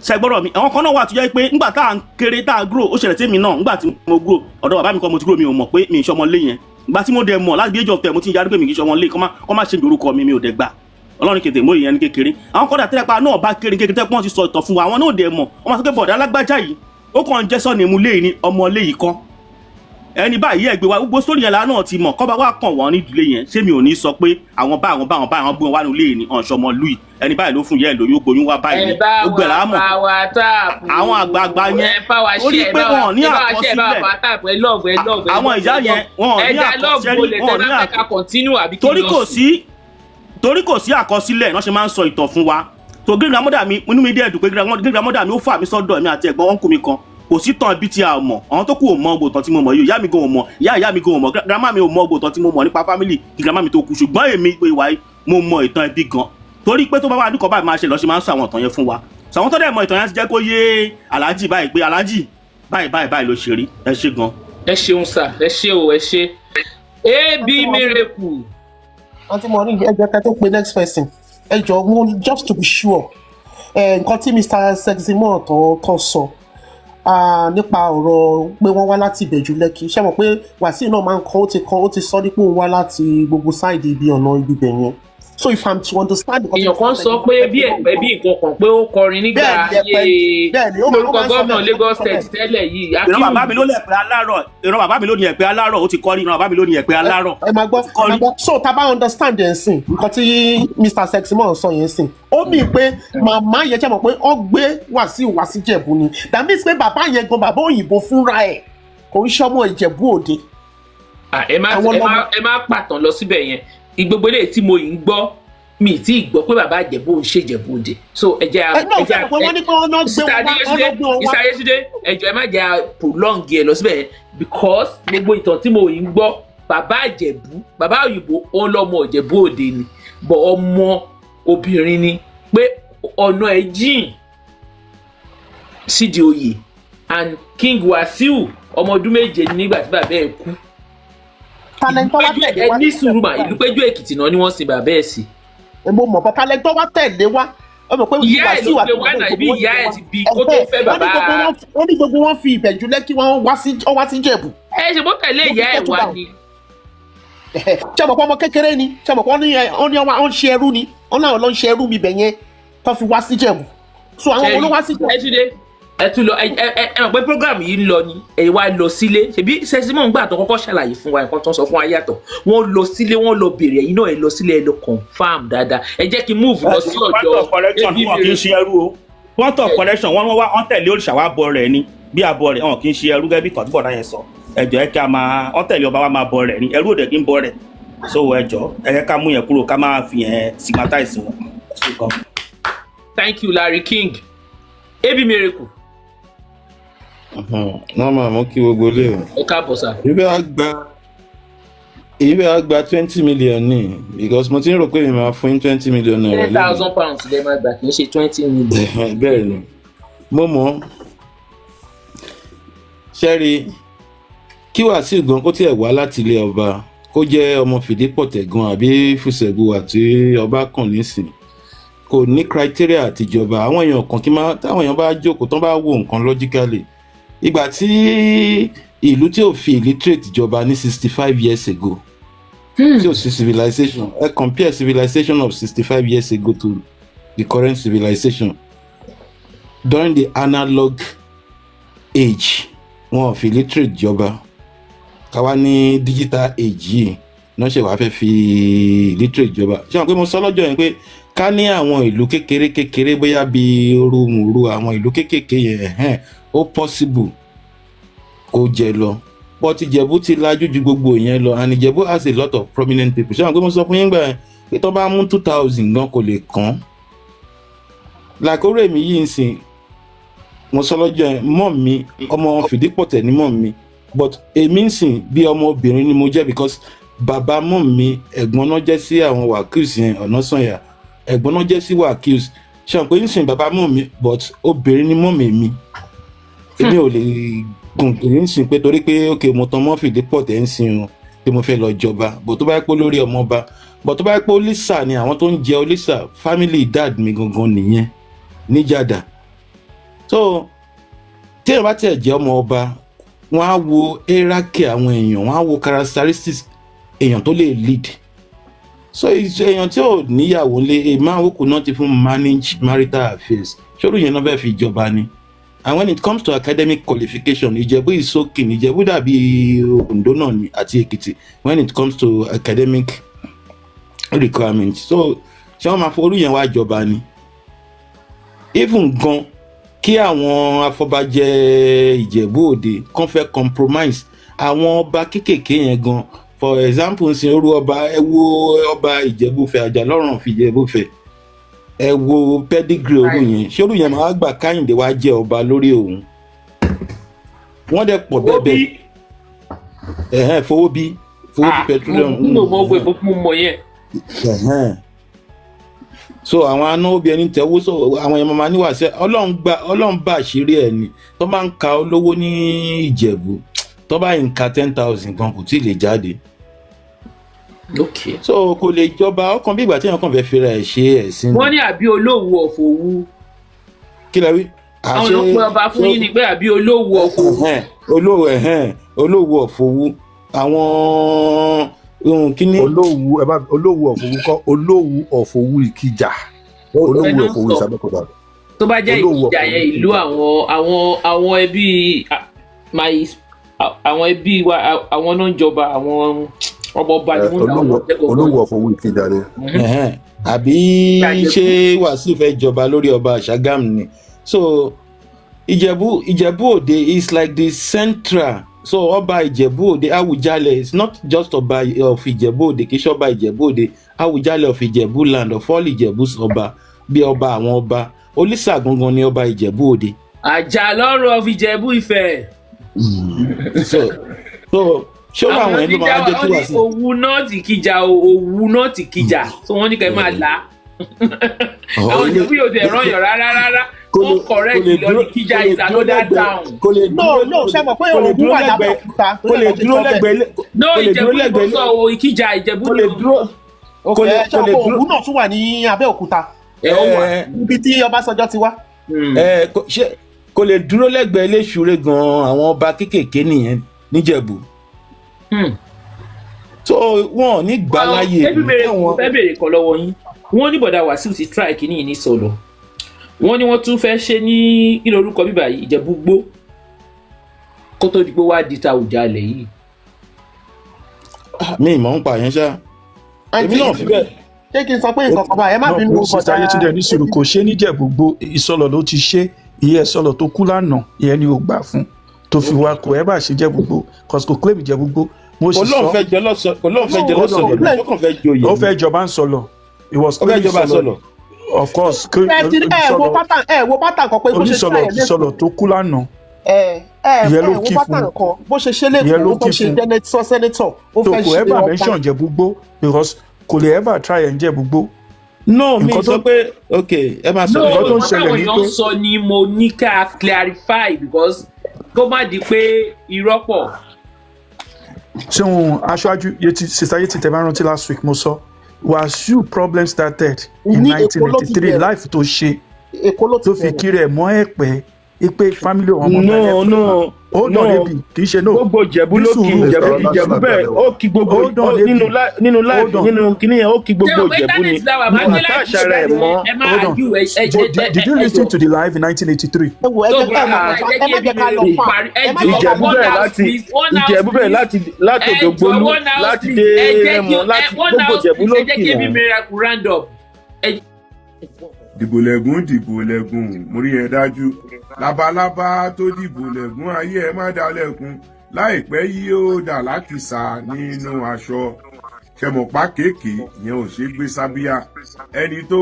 ṣẹgbọ́rọ̀ mi àwọn kan náà wà tó jẹ́ pé nígbà tá à ń kéré tá à grow ó ṣẹlẹ̀ sí mi náà nígbà tí mo grow ọ̀dọ̀ bàbá mi kan mo ti grow mi ò mọ̀ pé mi ì ṣọmọ lé yẹn ìgbà tí mo dẹ̀ mọ̀ láti bí age of 10 mo ti ń yarí pé mi kì í ṣọmọ lé kọ́ má ṣe ìdórúkọ mi ò dẹ̀ gbà ọlọ́run kété mórí yẹn ní kékeré àwọn kọ́dà tẹ́lẹ̀ pa náà bá kéré kékeré tẹ́pọ́n ti sọ ìtàn fún wa àwọn náà dẹ̀ mọ̀ ọmọ sọ́kẹ́ bọ̀dá alágbájá yìí ó kàn ń jẹ́ sọ́ọ̀nì ìmú léyìí ní ọmọ léyìí kan ẹni báyìí ẹgbẹ́ wa gbogbo sórí yẹn la náà ti mọ̀ kọ́ba wa kàn wọ́n ní ìdílé yẹn ṣé mi ò ní sọ pé àwọn bá gbé wọn wá nílé yìí ní ọ̀ṣọ́mọ lùi ẹni báyìí ló fún yẹn lóyún gbóyún wá báyìí ó gbẹ̀ là á mọ̀ àwọn àgbààgbà yẹn ó ní pé wọn ò ní àkọsílẹ̀ àwọn ìyá yẹn wọn ò ní àkọsílẹ̀ torí kò sí àkọsílẹ̀ náà ṣe máa ń sọ ìtàn fún wa tó gíga mọ́dà mi inú mi díẹ̀ dùn pé gíga mọ́dà mi ó fà mí sọ́dọ̀ mi àti ẹ̀gbọ́n ọ̀nkù mi kan kò sí tán ibi tí a mọ̀ àwọn tó kù ò mọ ògbòtàn tí mo mọ̀ yìí ìyá mi gan ò mọ̀ ìyá mi gan ò mọ̀ grandma mi ò mọ ògbòtàn tí mo mọ̀ nípa family kí grandma mi tó kú ṣùgbọ́n èmi pé ìwà yìí mo mọ ìtàn ẹbí gan torí pé tó bá wà níkọ̀ báyìí máa ṣe lọ́ ṣe máa ń sọ àwọn ìtàn yẹn fún wa sàwọn tó dẹ̀ mọ ìtàn yẹn ti jẹ́ kó yé aláàjì báyìí pé aláàjì báyìí ló ṣe rí ẹ ṣé gan. ẹ ṣeun sà ẹ ṣé o ẹ ṣé ab miracle. àǹtí mo rí ẹjọ́ kẹ́ tó pe next person ẹ jọ mo just to be sure nǹkan tí Mr. Seximon tó sọ nípa ọ̀rọ̀ pé wọ́n wá láti Ìbẹ̀jú Lẹ́kì ṣé mọ̀ pé Wasiu náà máa ń ó ti sọ dípò wá láti gbogbo sáìdì ibi ọ̀nà ibi bẹ̀ yẹn so if I'm to understand. èèyàn kan sọ pé bí ẹ̀pẹ́ bí nǹkan kan pé ó kọrin nígbà ayé orúkọ gómìnà Lagos State tẹ́lẹ̀ yìí. ìran bàbá mi ló lẹ̀ pé alárọ̀ ó ti kọ́ rí ìran bàbá mi ló ní ẹ̀pẹ́ alárọ̀. ẹ máa gbọ́ so tá a bá understand ẹ̀ sìn nǹkan tí Mr. Seximon sọ yẹn sìn ó mì pé màmá yẹn jẹ́ mọ̀ pé ó gbé Wasiu wá sí Ìjẹ̀bú ni that means pé bàbá yẹn gan bàbá òyìnbó fúnra ẹ̀ kò ń ṣọmọ Ìjẹ̀bú Òde. ẹ má pàtàn lọ síbẹ̀ yẹn gbogbo eléyìí tí mo yìí ń gbọ́ mi ì tí ì gbọ́ pé bàbá Ìjẹ̀bú ń ṣe Ìjẹ̀bú Òde so ìsàyẹ́sídé ẹ̀jọ̀ ẹ má jẹ́ prolong ẹ lọ síbẹ̀ yẹn because gbogbo ìtàn tí mo yìí ń gbọ́ bàbá Ìjẹ̀bú bàbá òyìnbó òun lọ́mọ Ìjẹ̀bú Òde ni bọ̀ ọmọ obìnrin ni pé ọ̀nà ẹ̀ jìn sídìí oyè and King Wasiu ọmọ ọdún méje nígbà tí bàbá ẹ̀ kú ẹ ní sùúrù mà ìlú Péjú Èkìtì náà ni wọ́n sin bàbá ẹ̀ sí. mo mọ̀ bọ́ talẹ̀ tó wá tẹ̀lé wá ó mọ̀ pé ìyá ẹ̀ ló gbé wá náà ibi ìyá ẹ̀ ti bí kó tó fẹ́ bàbá. wọ́n ní gbogbo wọn fi Ìbẹ̀jú Lẹ́kì wọ́n wá sí Ìjẹ̀bú. ẹ ṣe bó tẹ̀lé ìyá ẹ̀ wá ni. ṣé mo pọ́ ọmọ kékeré ni ṣé mo pọ́ ó ń ṣe ẹrú ni ó náà ló ń ṣe ẹrú mi bẹ̀ yẹn tó fi wá sí Ìjẹ̀bú so àwọn olówó wá sí Ìjẹ̀bú. ẹ tún lọ ẹ mọ̀ pé program yìí ń lọ ni ẹ wá lọ sílé ṣebí Seximon gbà tó kọ́kọ́ ṣàlàyé fún wa nǹkan tó ń sọ fún wa yàtọ̀ wọ́n lọ sílé wọ́n lọ bèrè ẹ̀yin náà ẹ lọ sílé ẹ lọ confam dáadáa ẹ jẹ́ kí n move lọ sí ọ̀dọ̀ point of correction wọn kì í ṣe ẹrú o point of correction wọ́n tẹ̀lé òrìṣà wa bọ rẹ̀ ni bí abọ rẹ̀ wọn kì í ṣe ẹrú gẹ́gẹ́ bí kan tí bọ̀dá yẹn sọ ẹjọ́ ẹ kí a máa wọ́n tẹ̀lé ọba wa máa bọ rẹ̀ ni ẹrú òde kí ń bọ rẹ̀ so ẹjọ́ ẹ yẹ ká mú yẹn kúrò ká máa fi yẹn stigmatize wọn. Thank you Larry King ab miracle. wọ́n máa mú kí gbogbo lè rìn. ẹ káàbọ̀ sá. ìbí wa gba 20 million ní because mo ti ń rò pé mi máa fún 20 million naira. 10,000 pounds lè máa gbà kì í ṣe 20 million. bẹ́ẹ̀ ni mo mọ̀ ṣẹ́rí kí Wasiu gan kó tiẹ̀ wá láti ilé ọba kó jẹ́ ọmọ Fìdípọ̀tẹ̀ gan àbí Fùsẹ̀gbù àti ọba kan nísìn kò ní criteria àtijọba àwọn èèyàn kan kí máa táwọn èèyàn bá jókòó tán bá wo nǹkan logically ìgbà tí ìlú tí ò fi illiterate jọba ní 65 years ago tí ò sí civilization ẹ compare civilization of 65 years ago to the current civilization during the analog age wọn ò fi illiterate jọba káwá ní digital age yìí náà ṣe wàá fẹ́ fi illiterate jọba ṣé wọn pé mo sọ lọ́jọ́ yẹn pé ká ní àwọn ìlú kékeré bóyá bíi orúmùrú àwọn ìlú kékeré yẹn ó possible kó jẹ lọ but Ìjẹ̀bú ti lajú ju gbogbo yẹn lọ and Ìjẹ̀bú has a lot of prominent people ṣé wọn pé mo sọ fún yín gbà yẹn pé tó bá mú 2000 gan kò lè kàn làkóró èmi yìí ń sìn mo sọ lọ́jọ́ yẹn mọ́ mi ọmọ Fìdípọ̀tẹ̀ ní mọ́ mi but èmi ń sìn bí ọmọ obìnrin ni mo jẹ́ because bàbá mọ́ mi ẹ̀gbọ́n náà jẹ́ sí àwọn Wàkíùs yẹn Ọ̀nàsànyà ẹ̀gbọ́n náà jẹ́ sí Wàkíùs ṣé wọn pé ń sìn bàbá mọ́ mi but obìnrin ni mọ́ mi èmi ò lè gùn kìí ń sìn pé torí pé ok mo tán mọ́ Fìdípọ̀tẹ̀ ń sìn o pé mo fẹ́ lọ jọba bọ̀ tó bá yẹ pé lórí ọmọ ọba bọ̀ tó bá yẹ pé Olísà ni àwọn tó ń jẹ Olísà family dad mi gangan nìyẹn níjàdà so tí èèyàn bá tiẹ̀ jẹ́ ọmọ ọba wọ́n á wo hierarchy àwọn èèyàn wọ́n á wo characteristics èèyàn tó lè lead so èèyàn tí ò níyàwó lé a man who could not even manage marital affairs ṣòro yẹn náà fẹ́ fi jọba ni. And when it comes to academic qualification, Ìjẹ̀bú is so keen. Ìjẹ̀bú dàbí Oǹdó náà ni àti Èkìtì when it comes to academic requirements. So ṣé wọ́n máa forú yẹn wá jọba ni? Even gan kí àwọn afọbajẹ Ìjẹ̀bú Òde kàn fẹ́ compromise àwọn ọba kéékèèké yẹn gan. For example, sin orú ọba ẹ wo ọba Ìjẹ̀bú-Fẹ̀ Àjàlọ́rùn of Ìjẹ̀bú-Fẹ̀. Ẹ wo pedigree orú yẹn ṣé orú yẹn máa gbà Káyìndé wá jẹ ọba lórí òun wọ́n dẹ̀ pọ̀ bẹ́ẹ̀ fowó bí petroleum so àwọn anáwóbi ẹni tẹ̀wó so àwọn yẹn máa níwà sí Ọlọ́run bá àṣírí ẹ̀ ni tó máa ń ka olówó ní Ìjẹ̀bú tó bá ń ka 10,000 gan kò tí ì lè jáde. Okay. So kò lè jọba ọkàn bí ìgbà tí èèyàn kàn fẹ́ fira ẹ̀ ṣe ẹ̀sìn. Wọ́n ní àbí Olówù of Òwu. Kí la wí? Àwọn ló pe ọba fún yín ni pé àbí Olówù of Òwu. Olówù of Òwu àwọn kíní. Olówù of Òwu kọ́ Olówù of Òwu Ìkìjà. Olówù of Òwu Ìsàbẹ̀kọ̀dà. Tó bá jẹ́ Ìkìjà yẹn ìlú àwọn ẹbí àwọn ẹbí wa àwọn náà ń jọba àwọn ọba ni wọ́n Olówù of Òwu Ìkìjà ni. Àbí ṣé Wasiu fẹ́ jọba lórí ọba Ṣàgámù ni? So Ìjẹ̀bú Òde is like the central. So ọba Ìjẹ̀bú Òde Awujale is not just ọba of Ìjẹ̀bú Òde kì í ṣe ọba Ìjẹ̀bú Òde Awujale of Ìjẹ̀bú land of all Ìjẹ̀bú ọba bí ọba àwọn ọba Olísà gangan ni ọba Ìjẹ̀bú Òde. Àjàlọ́rùn of Ìjẹ̀bú Ifẹ̀. So ṣé àwọn ẹni máa jẹ́ kí wà sí. Òwu náà ti Ìkìjà Òwu náà ti Ìkìjà so wọ́n ní kẹ́ máa là á. Àwọn Ìjẹ̀bú yóò tẹ̀ rán yàn rárá. Ó correct lọ ní Ìkìjà is another town. No, ṣe mọ̀ pé Òwu wà lábẹ́òkúta. Kò lè dúró lẹ́gbẹ̀ẹ́. No, Ìjẹ̀bú ló sọ Ìkìjà Ìjẹ̀bú lè dúró. Ṣé Òwu náà tún wà ní Abẹ́òkúta? Ibi tí Ọbásanjọ́ ti wá. Kò lè dúró lẹ́gbẹ̀ẹ́ Iléṣùré gan-an àwọn ọba kéékèèké nìyẹn níjẹ̀bú. So wọn ò ní gbà láyè. Fẹ́ bèrè kan lọ́wọ́ yín wọ́n ní bọ̀dá Wasiu ti try kínní ní sọ̀lọ̀ wọ́n ní wọ́n tún fẹ́ ṣe ní kí lorúkọ bíbá yìí Ìjẹ̀bú-Igbó kó tó di pé wá di ta Awùjalẹ̀ yìí. Mi ìmọ̀ ń pa yẹn ṣá èmi náà fi bẹ́ẹ̀. Ṣé kí n sọ pé nǹkan kan bá ẹ má bínú bọ̀dá Ayétúndé ní sùúrù kò ṣe níjẹ̀bú-Igbó Ìsọlọ̀ ló ti ṣe ìyẹn Ìsọlọ̀ tó kú lánàá ìyẹn ni ò gbà fún tó fi wá kò ẹ bá ṣe Ìjẹ̀bú-Igbó cause kò claim Ìjẹ̀bú-Igbó mo sì sọ Ọlọ́run fẹ́ jẹ lọ́sọ̀lọ̀ ó kàn fẹ́ joyè. ó fẹ́ jọba ń Sọlọ̀ it was ó fẹ́ jọba Sọlọ̀. Of course wo pátá kan pé bó ṣe ṣe Ìsọlọ̀ tó kú lánàá wo pátá kan bó ṣe ṣe lẹ́kọ̀ọ́ tó ṣe sẹ́nẹ́tọ̀ ó fẹ́ ṣe kò ever mention Ìjẹ̀bú-Igbó because kò lè ever try ẹ̀ ń Ìjẹ̀bú-Igbó. No mi sọ pé ok ẹ máa sọ nǹkan tó ń ṣẹlẹ̀ ní pé. No sọ ni mo ní ká clarify because kó má di pé irọ́ pọ̀. ṣé òun aṣáájú Sister Yeti tẹ bá rántí last week mo sọ Wasiu problem started in 1983 life tó ṣe tó fi kiri ẹ̀ mọ́ ẹ̀pẹ́ ipe family ọmọ bẹ̀rẹ̀ no débi kì í ṣe no gbogbo Ìjẹ̀bú ló kí Ìjẹ̀bú bẹ́ẹ̀ ó kí gbogbo nínú life nínú kíní yẹn ó kí gbogbo Ìjẹ̀bú ni wọn àtàṣà rẹ̀ mọ́. Did you listen to the live in 1983? Ìjẹ̀bú bẹ̀rẹ̀ láti Òdògbólú láti dé Rẹ́mọ láti gbogbo Ìjẹ̀bú ló kí wọn. Dìbò lẹ́gùn mo rí ẹ dájú labalábá tó dìbò lẹ́gùn ayé ẹ má dalẹ̀kùn láìpẹ́ yìí ó dà lákìsà nínú aṣọ ṣẹmọ̀pá kéèké ìyẹn ò ṣe gbé sábíà ẹni tó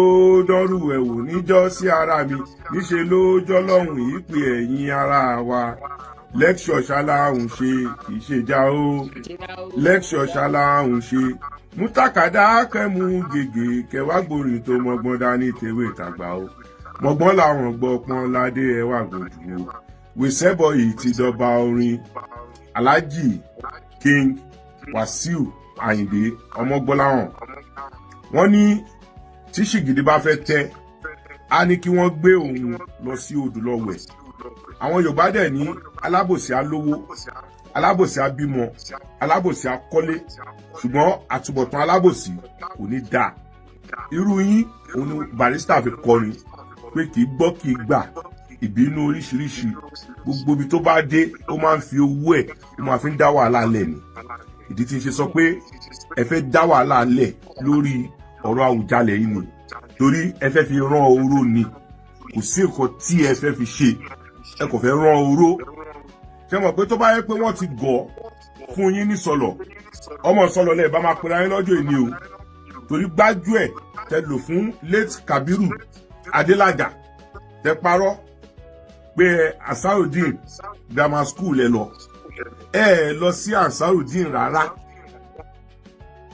dọ́rù ẹ̀ wò níjọ́ sí ara mi níṣe ló jọ́lọ́hùn yìí pé ẹ̀yin ara wa lẹ́kṣọ̀ ṣaláhùn ṣe kì í ṣe já ó lẹ́kṣọ̀ ṣaláhùn ṣe mútàkàdá kẹ́mu gègé kẹwàá gbòòrìn tó mọgbọ́n dání tèwé tàgbà ó mọgbọ́n làwọn gbọ́ pọ́n ládé ẹwà gbòdù ó wèsẹ́bọ̀ yìí ti dọba orin Alhaji King Wasiu Ayinde Ọmọgbọ́láhàn wọ́n ní tí ṣìgìdì bá fẹ́ tẹ́ á ní kí wọ́n gbé òun lọ sí odò lọ́wẹ̀ àwọn Yorùbá dẹ̀ ní alábòsí alówó alábòsí abímọ alábòsí akọ́lé ṣùgbọ́n àtúbọ̀tán alábòsí kò ní dáa irú yín òun ni Barrister fi kọrin pé kì í gbọ́ kì í gbà ìbínú oríṣiríṣi gbogbo ibi tó bá dé ó máa ń fi owó ẹ̀ ó máa fi ń dá wàhálà lẹ̀ ni ìdí tí ń ṣe sọ pé ẹ fẹ́ dá wàhálà lẹ̀ lórí ọ̀rọ̀ Awùjalẹ̀ yìí ni torí ẹ fẹ́ fi rán oró ni kò sí nǹkan tí ẹ fẹ́ fi ṣe ẹ kò fẹ́ rán oró ṣé mọ̀ pé tó bá yẹ pé wọ́n ti gọ̀ fún yín ní sọ̀lọ̀ ọmọ sọ̀lọ̀ lẹ́ẹ̀ bá máa pera yín lọ́jọ́ ìní o torí gbájú ẹ̀ tẹ lò fún late Kabiru Adélàjà tẹ parọ́ pé Ansarudeen grammar school ẹ lọ sí Ansarudeen rárá.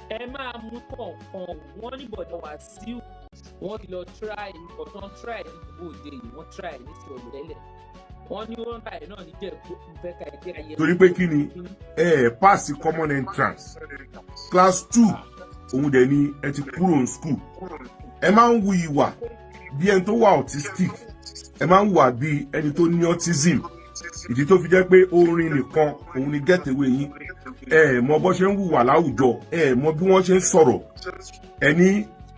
ẹ máa mú kọ̀ọ̀kan wọ́n ní bọ̀dọ̀ Wasiu wọ́n ti lọ try nǹkan try ní ìdìbò òde yìí wọ́n try ní ti ọ̀lẹ́lẹ̀ wọ́n ní wọ́n báyìí náà níjẹ́ ìfẹ́ ká ẹgbẹ́ ayé. torí pé kí ni pass common entrance class 2 òun dẹ̀ ni ẹ ti kúrò ní school ẹ máa ń wu ìwà bí ẹni tó wà autistic ẹ máa ń wà bí ẹni tó ní autism ìdí tó fi jẹ́ pé orin nìkan òun ni getaway yín mọ bó ṣe ń hùwà láwùjọ mọ bí wọ́n ṣe ń sọ̀rọ̀ ẹni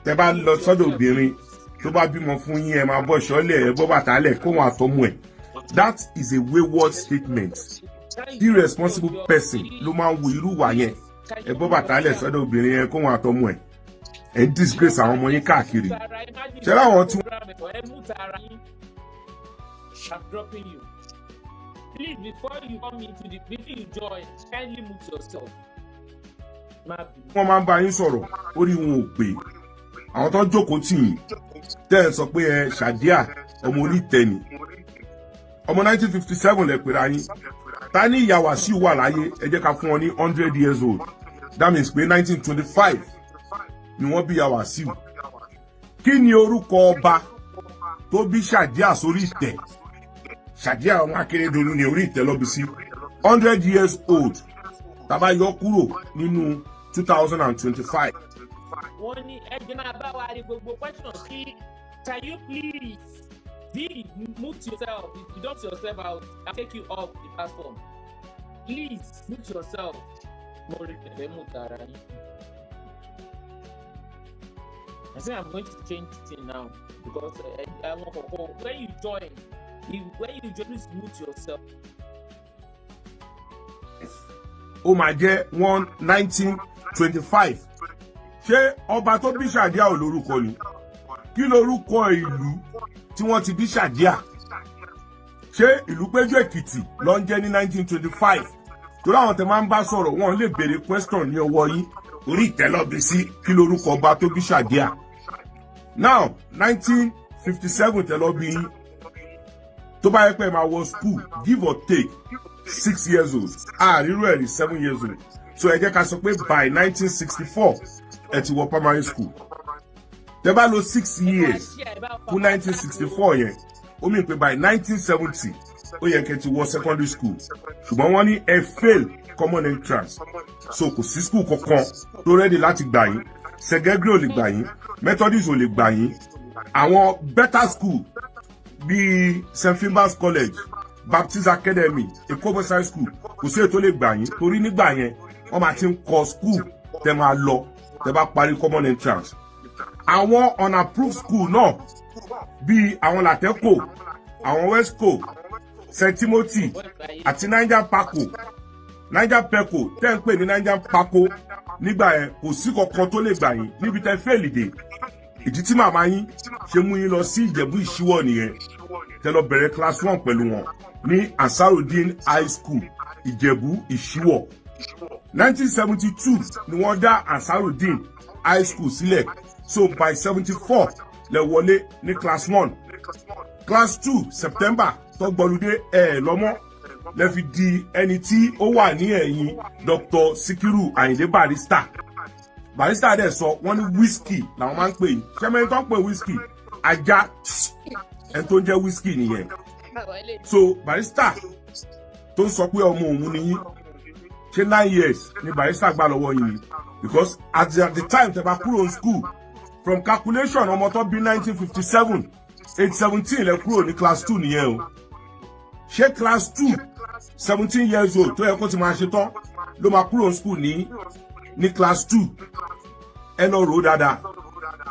tẹ bá lọ sọ́dọ̀ obìnrin tó bá bímọ fún yín ẹ máa bọ́ ṣọ́lẹ̀ ẹ bọ́ bàtà lẹ̀ kó wọn àtọmọ ẹ̀ that is a wayward statement irresponsible person ló máa ń wo irú wà yẹn ẹ bọ́ bàtà lẹ̀ sọ́dọ̀ obìnrin yẹn kó wọn àtọmọ ẹ̀ ẹ ń disgrace àwọn ọmọ yín káàkiri ṣé láwọn tí. I'm dropping you. Please, before you come into the before you join, kindly mute yourself. wọ́n máa ń bá yín sọ̀rọ̀ orí wọn ò pé àwọn tó ń jókòó tì yín tẹ́ ẹ sọ pé ẹ Ṣàdíà ọmọ orí ìtẹ́ni ọmọ 1957 lẹ pera yín ta ní ìyá Wasiu wà láyé ẹ jẹ́ ká fún wọn ní 100 years old that means pé 1925 ni wọ́n bí ìyá Wasiu kí ni orúkọ ọba tó bí Ṣàdíà sórí ìtẹ́ Ṣàdíà ọmọ Akérédolú ní orí ìtẹ́ lọ́bi sí 100 years old tàbá yọ kúrò nínú 2025. wọ́n ní ẹgbẹ́ máa bá wa rí gbogbo question sí can you please mute yourself if you don't yourself out I'll take you off the platform please mute yourself mo rí tẹ̀lé mú tara yín. I think I'm going to change the thing now because when you join please mute yourself. ó máa jẹ́ 1925 ṣé ọba tó bí Ṣàdíà ò lórúkọ ni kí lórúkọ ìlú tí wọ́n ti bí Ṣàdíà ṣé ìlú Péjú Èkìtì ló ń jẹ́ ní 1925 torí àwọn tẹ máa ń bá sọ̀rọ̀ wọn lè béèrè question ní ọwọ́ yín orí ìtẹ́lọ́bí sí kí lórúkọ ọba tó bí Ṣàdíà now 1957 tẹ́lọ́bí yín tó bá yẹ pé máa wọ school give or take 6 years old àrírò ẹ̀rí 7 years old so ẹ jẹ́ ká sọ pé by 1964 ẹ ti wọ primary school tẹ́ bá lò 6 years fún 1964 yẹn ó mì pé by 1970 ó yẹ kẹ́ ti wọ secondary school ṣùgbọ́n wọ́n ní ẹ fail common entrance so kò sí school kankan tó ready láti gbà yín segregate ò lè gbà yín Methodist ò lè gbà yín àwọn better school bíi St. Finbar's College Baptist Academy Ekobo High School kò sí ètò lè gbà yín torí nígbà yẹn wọ́n máa ti ń kọ́ school tẹ́ máa lọ tẹ́ bá parí common entrance àwọn unapproved school náà bíi àwọn Lateco àwọn Westco St. Timothy àti Niger Peco tẹ́ ń pè ní Niger Paco nígbà yẹn kò sí kankan tó lè gbà yín níbi tẹ́ fẹ́ẹ̀lì dé ìdí tí màmá yín ṣe mú yín lọ sí Ìjẹ̀bú Ìṣíwọ̀ nìyẹn tẹ́ lọ bẹ̀rẹ̀ class 1 pẹ̀lú wọn ní Ansarudeen High School Ìjẹ̀bú Ìṣíwọ̀ 1972 ni wọ́n dá Ansarudeen High School sílẹ̀ so by 74 lẹ wọlé ní class 1 class 2 September tó gbọ́lúdé lọ́mọ́ lẹ fi di ẹni tí ó wà ní ẹ̀yìn Dr. Sikiru Ayinde Barrister dẹ̀ sọ wọ́n ní whisky làwọn máa ń pè yìí ṣẹ́mẹ́rin tó ń pè whisky ajá ẹni tó ń jẹ́ whisky nìyẹn so Barrister tó ń sọ pé ọmọ òun nìyí ṣé 9 years ni Barrister gbà lọ́wọ́ yìí because at the time tẹ́ bá kúrò ní school from calculation ọmọ tó bí 1957 age 17 lẹ kúrò ní class 2 nìyẹn o ṣé class 2 17 years old tó yẹ kó ti máa ṣe tán ló máa kúrò school ní class 2 ẹ lọ rò ó dáadáa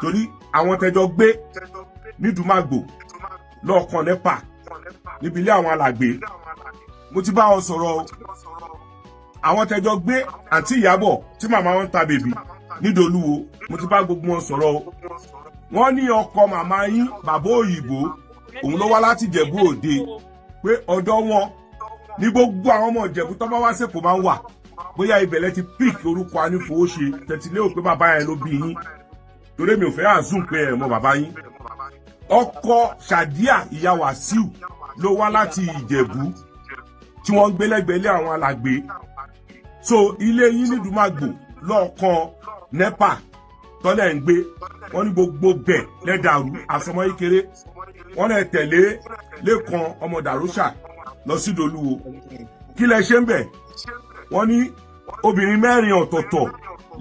torí àwọn tẹjọ gbé ní Dùmágbò lọ́ọ̀kan NEPA níbi ilé àwọn alàgbé mo ti bá wọn sọ̀rọ̀ o àwọn tẹjọ gbé àǹtí Ìyábọ̀ tí màmá wọn ta bèbí nídolúwo mo ti bá gbogbo wọn sọ̀rọ̀ o wọ́n ní ọkọ màmá yín bàbá òyìnbó òun ló wá láti Ìjẹ̀bú Òde pé ọ̀dọ̀ wọn ní gbogbo àwọn ọmọ Ìjẹ̀bú tó bá wá sẹ́kọ̀ọ́ máa ń wà bóyá ibẹ̀lẹ̀ ti pík orúkọ anífowóṣe tẹ̀tílé òpé bàbá yẹn ló bí yín torí mi ò fẹ́ àzùn pé ẹ̀ mọ bàbá yín ọkọ Ṣàdíà ìyá Wàsíù ló wá láti Ìjẹ̀bú tí wọ́n ń gbé lẹ́gbẹ̀ẹ́ ilé àwọn alàgbé so ilé yín ní Dùmágbò lọ́ọ̀kan NEPA tọ́lẹ̀ ń gbé wọ́n ní gbogbo bẹ̀ lẹ́dàrú àsọmọ́ ìkéré wọ́n lè tẹ̀lé Lékan ọmọ Dàróṣà lọ sí Dolúwo kí lẹ ṣe ń bẹ̀ wọ́n ní obìnrin 4 ọ̀tọ̀ọ̀tọ̀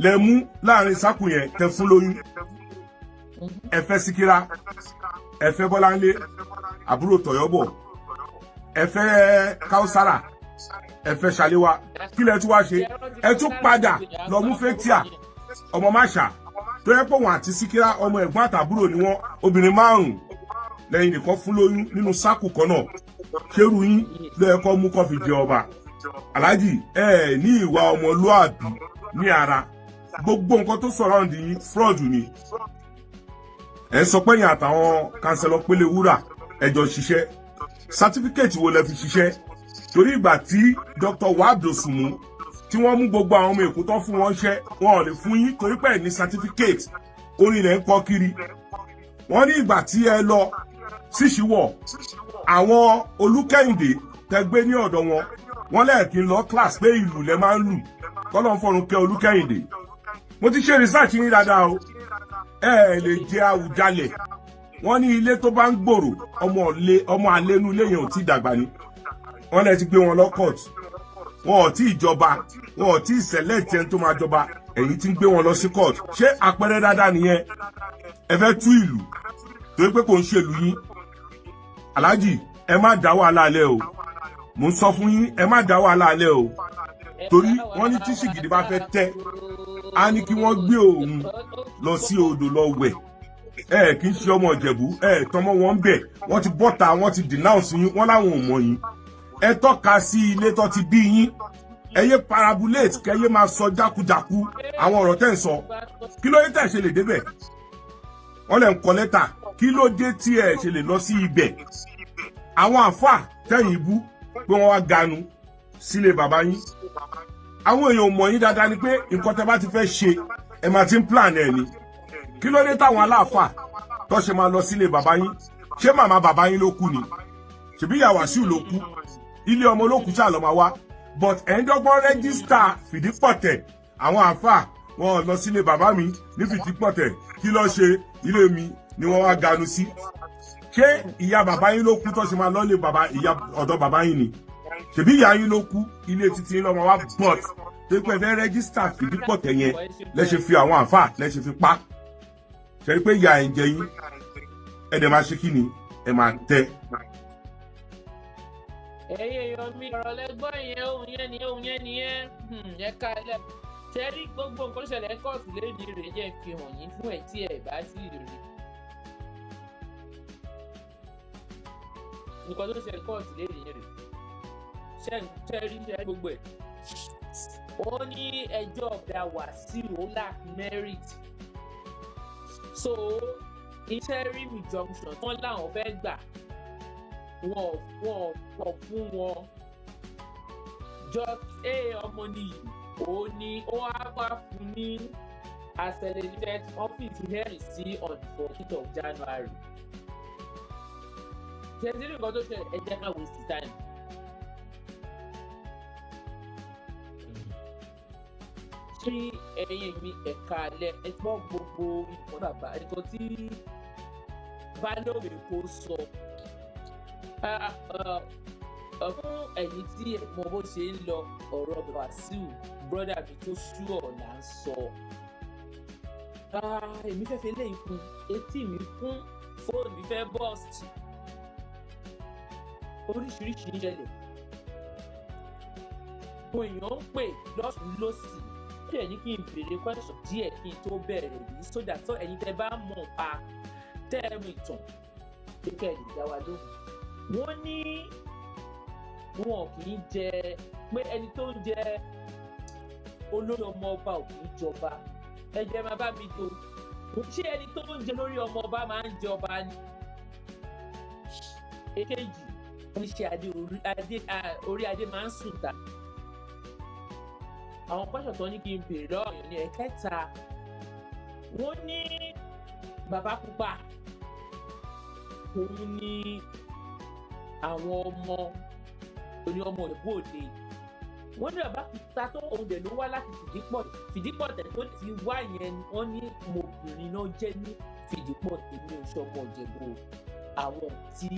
lẹ mú láàrin sákù yẹn tẹ fún lóyún ẹ fẹ́ Síkírà ẹ fẹ́ Bọ́láńlé àbúrò Tọ̀yọ́bọ̀ ẹ fẹ́ Káúsárà ẹ fẹ́ Ṣaléwá kí lẹ tún wá ṣe ẹ tún padà lọ mú Fétíà ọmọ Máṣà tó yẹ pé wọn àti Síkírà ọmọ ẹ̀gbọ́n àtàbúrò ni wọ́n obìnrin 5 lẹ́yìn nìkan fún lóyún nínú sákù kan náà ṣerú yín ló yẹ kó mú kó fi jẹ ọba Aláàjì ẹ ní ìwà ọmọlúàbí ní ara gbogbo nǹkan tó sọ̀rọ̀ ǹdí fraud ni ẹ sọ pé yín àtàwọn Councillor Pélewúrà ẹjọ́ ṣiṣẹ́ certificate wo lẹ fi ṣiṣẹ́ torí ìgbà tí Dr. Wahab Dosunmu tí wọ́n mú gbogbo àwọn ọmọ Èkó tó fún wọn ṣẹ́ wọn ò lè fún yín torí pé ní certificate orin ilẹ̀ ń kọ́ kiri wọ́n ní ìgbà tí ẹ lọ síṣíwọ̀ àwọn Olúkẹ́yìndé tẹgbé ní ọ̀dọ̀ wọn wọ́n lẹ́ẹ̀kí lọ class pé ìlú lẹ máa ń lù kọ́lọ́ ń fọrùn kẹ Olúkẹ́yìndé mo ti ṣe research yín dáadáa o ẹ lè jẹ Awùjalè wọ́n ní ilé tó bá ń gbòòrò ọmọ àlénú ilé yẹn ò tí dàgbà ni wọ́n lẹ ti gbé wọn lọ court wọn ò tí ìjọba wọn ò tí select ẹni tó máa jọba èyí tí ń gbé wọn lọ sí court ṣé àpẹẹrẹ dáadáa nìyẹn ẹ fẹ́ tú ìlú torí pé kò ń ṣèlú yín Aláàjì ẹ má dá wàhálà alẹ́ o mo ń sọ fún yín ẹ má dá wàhálà alẹ́ o torí wọ́n ní tí ṣìgìdì bá fẹ́ tẹ́ á ní kí wọ́n gbé òun lọ sí odò lọ wẹ̀ ẹ kì í ṣe ọmọ Ìjẹ̀bú ẹ tọmọ wọn bẹ̀ wọ́n ti bọ́ta wọ́n ti denounce yín wọ́n láwọn ò mọ̀ yín ẹ tọ́ka sí ilé tó ti bí yín ẹ yé parabulate kẹ yé máa sọ jákujàku àwọn ọ̀rọ̀ tẹ́ ń sọ kí ló dé tẹ́ ṣe lè débẹ̀ wọ́n lè ń kọ lẹ́tà kí ló dé tí ẹ ṣe lè lọ sí ibẹ̀ àwọn àfà tẹ́yìn ibú pé wọ́n wá ganu sílé bàbá yín àwọn èèyàn mọ̀ yín dáadáa ni pé nǹkan tẹ́ bá ti fẹ́ ṣe ẹ máa ti ń plan ẹ̀ ni kí ló dé táwọn aláàfà tó ṣe máa lọ sílé bàbá yín ṣé màmá bàbá yín ló kú ni ṣèbí ìyá Wàsíù ló kú ilé ọmọ olókùú ṣáà lọ máa wá but ẹ̀ńdọ́gbọ́n rẹ́gísítà Fìdípọ̀tẹ̀ àwọn àfà wọn lọ sílé bàbá mi ní Fìdípọ̀tẹ̀ kí ló ṣe ilé mi ni wọ́n wá ganu sí ṣé ìyá bàbá yín ló kú tó ṣe máa lọ lé bàbá ìyá ọ̀dọ̀ bàbá yín ni ṣèbí ìyá yín ló kú ilé títí yín lọ́mọ wá but tó pẹ́ fẹ́ rẹ́gísítà Fìdípọ̀tẹ̀ yẹn lẹ́ṣẹ̀ fi àwọn àfà lẹ́ṣẹ̀ fi pa ṣe rí pé ìyá ẹ̀ ń jẹ yín ẹ̀ dẹ̀ máa ṣe kí ni ẹ̀ máa tẹ́. ẹ̀yin èèyàn mi ọ̀rọ̀ lẹ́gbọ́n yẹn ohun yẹn nìyẹn ẹ ká ẹ lẹ́nu ṣe rí gbogbo nǹkan ṣẹlẹ̀ kóòtù lẹ́ni rẹ̀ jẹ́ fi hàn yín fún ẹ̀ tí ẹ̀ bá sì rí nǹkan tó ṣẹlẹ̀ kóòtù lẹ́ni rẹ̀ ṣe rí gbogbo ẹ̀ wọ́n ní ẹjọ́ ọ̀gá Wàsíù ó lack merit so interim injunction tán láwọn fẹ́ gbà wọ́n fún wọn just ọmọ nìyí òun ni ó wá fún ní accelerated office hearing sí on 14th of January ṣe sí nǹkan tó ṣe ẹ jẹ́ ká waste time. tí ẹ̀yin mi ẹ̀ka alẹ́ ẹ gbọ́ gbogbo nǹkan bàbá nǹkan tí Balógun kò sọ fún ẹ̀yin tí mo bó ṣe ń lọ ọ̀rọ̀ Wàsíù brọ́dà mi tó ṣúọ̀ là ń sọ èmi fẹ́ fi léyìn fún etí mi fún fóònù mi fẹ́ bọ́ọ̀sì oríṣiríṣi ń ṣẹlẹ̀ àwọn èèyàn ń pè lọ́sùn lọ́sì ó dẹ̀ ní kí n béèrè question díẹ̀ kí n tó bẹ̀rẹ̀ yìí sódà tó ẹ̀yin tẹ́ bá mọ̀ pa tẹ́ẹ̀mù ìtàn kíkẹ́ lè dá wa lóhùn. wọ́n ní wọn kì í jẹ pé ẹni tó ń jẹ olórí ọmọ ọba ò kì í jọba ẹ jẹ́ máa bá mi do ṣé ẹni tó ń jẹ lórí ọmọ ọba máa ń jẹ ọba ni. èkejì wọ́n ṣe orí adé máa ń sùn ta. àwọn pẹ́sọ̀ tó ní kí n béèrè lọ́wọ́ yẹn ní ẹ̀kẹta wọ́n ní bàbá pupa òun ní àwọn ọmọ oní ọmọ ìbò òde wọ́n ní bàbá pupa tó òun dẹ̀ ló wá láti fìdípọ̀tẹ̀ tó ti wá yẹn wọ́n ní ọmọbìnrin náà jẹ́ ní fìdípọ̀tẹ̀ ní oṣù ọmọ ìjẹ̀bú àwọn tí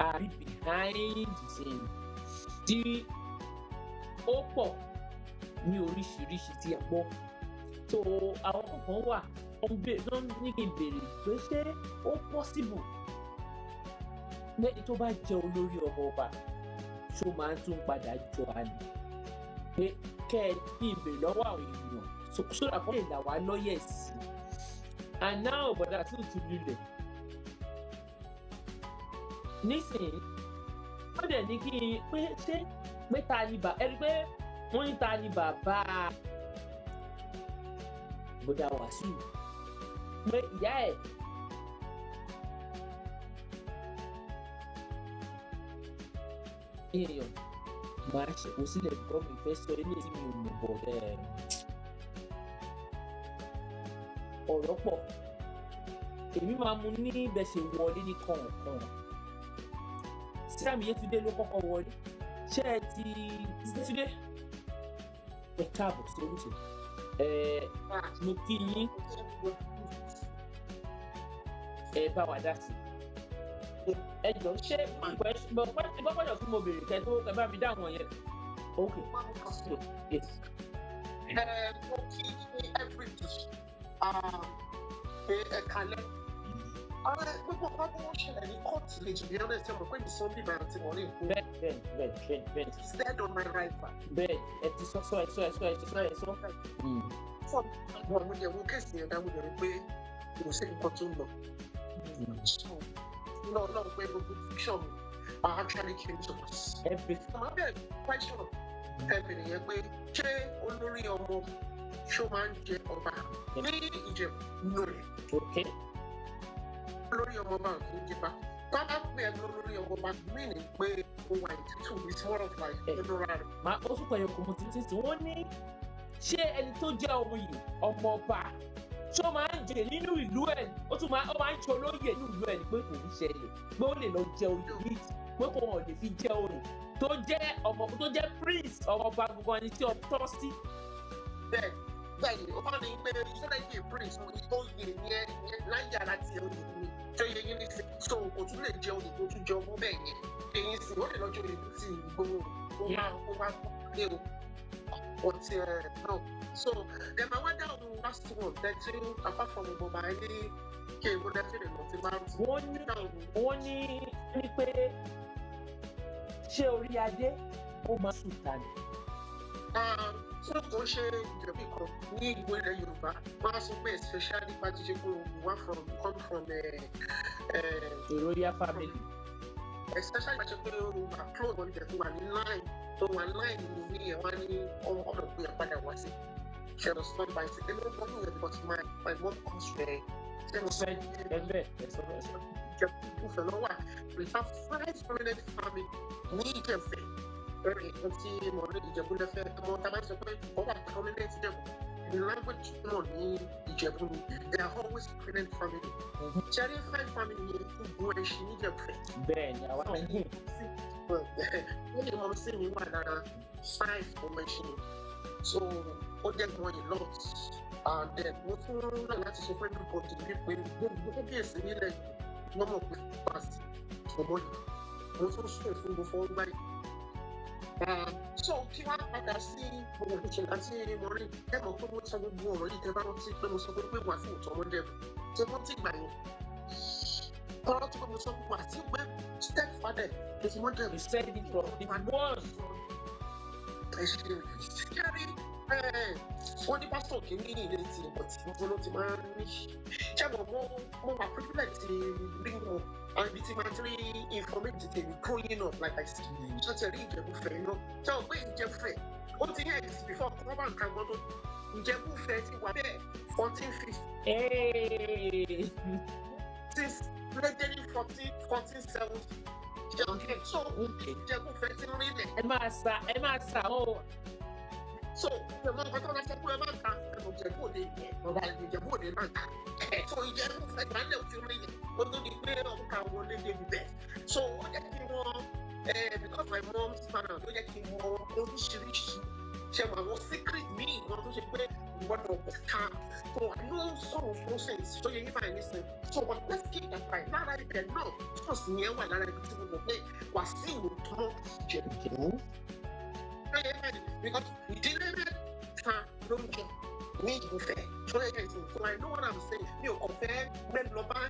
a rí behind the scene tí ó pọ̀ ní oríṣiríṣi tí a gbọ́ tó àwọn kan wà wọ́n ní kí n béèrè pé ṣé ó possible lẹ́yìn tó bá jẹ́ olórí ọmọ ọba ṣó máa ń tún padà jọ àná pé kẹ́ ẹ kí n béèrè lọ́wọ́ àwọn èèyàn sódà kọ́ lè là wá lọ́yẹ̀ sí i and now bọ̀dà tí ò ti lulẹ̀ nísìnyí wọ́n dẹ̀ ní kí n pé ṣé pé ta ni ẹni pé wọ́n ní ta ni bàbá bọ̀dà Wasiu pé ìyá ẹ̀ èèyàn máa ṣèkó sílẹ̀ gbọ́ mi fẹ́ sọ ilé tí mi ò mọ̀ bọ̀ ọ̀rọ̀ pọ̀ èmi máa mú ní bẹ́ẹ̀ ṣe wọlé ní kọ̀ọ̀kan Sírámì Yétúndé ló kọ́kọ́ wọlé ṣé ẹ ti Yétúndé ẹ káàbọ̀ sí oríṣi mo kí yín ẹ bá wa dá sí ẹ jọ ṣé gbọ́dọ̀ tí mo béèrè kẹ́ tó ẹ bá mi dá àwọn yẹn ok yes. mo kí everybody pé ẹ kalẹ̀ gbogbo ọba bí wọ́n ṣẹlẹ̀ ní kóòtù lè jù bí ọ́nà ẹ̀sẹ̀ mọ̀ pé ní sunday bá ti wọlé ìkó. bẹ́ẹ̀ it's dead on my right back. bẹ́ẹ̀ ẹ ti sọ. fún àwọn ọmọ ìyẹ̀wò kẹ̀sì yẹn dáhùn lórí pé kò sí nǹkan tó ń lọ. náà pé gbogbo fiction actually came to us. màá bẹ̀rẹ̀ question ẹ̀bìnrin yẹn pé ṣé olórí ọmọ ṣó máa ń jẹ ọba ní Ìjẹ̀bú lórí. Olórí ọmọ bá kì í jẹba bàbá pé ẹ lórí ọmọ bá mìíní pé ó wà ìtútù it's more of like ẹlòra rẹ. màá ó tún kọyọ kòmó títí tí wọ́n ní ṣé ẹni tó jẹ́ ọmọ yìí ọmọ ọba ṣó máa ń jẹ nínú ìlú ẹ̀ ó máa ń jẹ olóyè nínú ìlú ẹ̀ ní pé kò ń ṣẹlẹ̀ pé ó lè lọ jẹ oyè yìí pé kò wọ́n lè fi jẹ oyè tó jẹ́ prince ọmọọba gbogbo ẹni tí ọ tọ́ sí. bẹ́ẹ̀ni ó máa ní pé ìṣẹ̀lẹ̀ yìí prince tó yẹ yẹn láyà láti ẹ̀ oyè mi tó yẹ yín ní so kò tún lè jẹ oyè tó tún jẹ ọmọ bẹ́ẹ̀ yẹn èyí sì ó lè lọ́jọ́ oyè tó ti gbowó ó máa lé o ọtí náà so dem I went down last one that you apart from Boba any ke wo definitely not about wọ́n ní pé ṣé orí adé ó máa sùn ta ni. fún tó ṣe ìjọba kan ní ìlú ilẹ̀ Yorùbá wọ́n á sọ pé especially bá ti ṣe pé we come from a royal family. Especially bá ṣe pé Yorùbá close wọn jẹ́ tó wà ní line tó wà line ní ẹ̀ wá ní ọmọ pé ẹ̀ padà wá sí. She was not by the end of the but my mom comes there. She was saying, we have 5 prominent family. We can say, very empty, more Ijebu affair, more Tabas, all are prominent Ijebu. The language in Ijebu, they are always prominent family. Cherry 5 family who go and she need a friend. Ben, I want to when you mom see me, 5 formation. So, ó jẹ́ gan a lot and then mo tún rán láti sọ fún everybody wípé gbogbo kéèsì nílẹ̀ wọ́n mọ̀ pé past ọmọ yìí mo tún sọ fún mo fọwọ́ gbá yìí. So kí wọ́n padà sí gbogbo ìṣẹ̀lẹ̀ àti mo rí ẹ mọ̀ pé mo sọ gbogbo ọ̀rọ̀ yìí tẹ́ bá rántí pé mo sọ pé Wasiu tọmọ dẹ́rù ṣé wọ́n ti gbà yẹn ọ̀rọ̀ tí mo sọ fún wa sí pé stepfather ló ti mọ́ jẹ́ he said it from the one. ẹ ṣe ṣẹ́rí wọ́n ní pásítọ̀ kì í ní ilé tí ọtí gbogbo ló ti máa ń ní ṣẹ́gun mo wà privilege ti rí wọn àbí tí máa ti rí information tèmi growing up like I said ṣọ́ọ̀tì rí ìjẹ̀bùfẹ́ náà ṣé o pé ìjẹ̀bùfẹ́ ó ti yẹ ẹ̀sìn before kí wọ́n bá ń ka gbọ́dọ̀ ìjẹ̀bùfẹ́ ti wà bẹ́ẹ̀ 1450. Since late 1470. So ìjẹ̀bùfẹ́ ti rí lẹ̀. ẹ máa sà ó. So ìjẹ̀bù nǹkan tó ń sọ pé ẹ máa ń ka ìjẹ̀bù òde yẹn ọ̀gá ìjẹ̀bù òde máa ń ka. So ìjẹ̀bùfẹ́ ti máa ń lẹ̀ òfin rí lẹ̀ ó tó di pé ọ̀ka wọlé débi bẹ́ẹ̀. So ó jẹ́ kí wọ́n because my mom's parents ó jẹ́ kí wọ́n oríṣiríṣi ṣe wà wọ́n secret míì wọn tó ṣe pé gbọ́dọ̀ ká so I know some of those things so yẹ yín báyìí nísìn so but let's keep that right lára ibẹ̀ náà trust yẹn wà lára ibi tí mo mọ̀ pé Wasiu tán jẹ̀jẹ̀ because ìdílé rẹ̀ kan ló ń jẹ ní ìfẹ́ so yẹ kẹ́hìn so I know what I'm saying mi ò kàn fẹ́ mẹ́rin lọ bá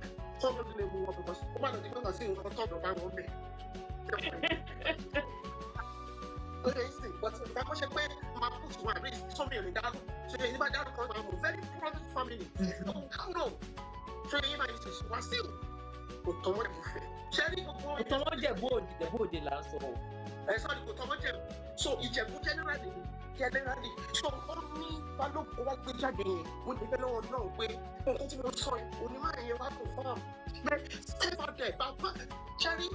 tọ́jú lè mú wọn because ó bá lọ sí pé Wasiu nǹkan tọ́jú bá wọn bẹ̀. But if I was a way, my push one race, so many dollars. So you might have a very prominent family. No. So you might say, Wasiu, Otomo Buffet. Cherry Otomo Jebo last all. Sorry, Otomo Jebo. So Ijebu generally. So only Palo Owa Bijade would be no way. Ultimate soil, only my year to farm. Step out there, Papa. Cherry,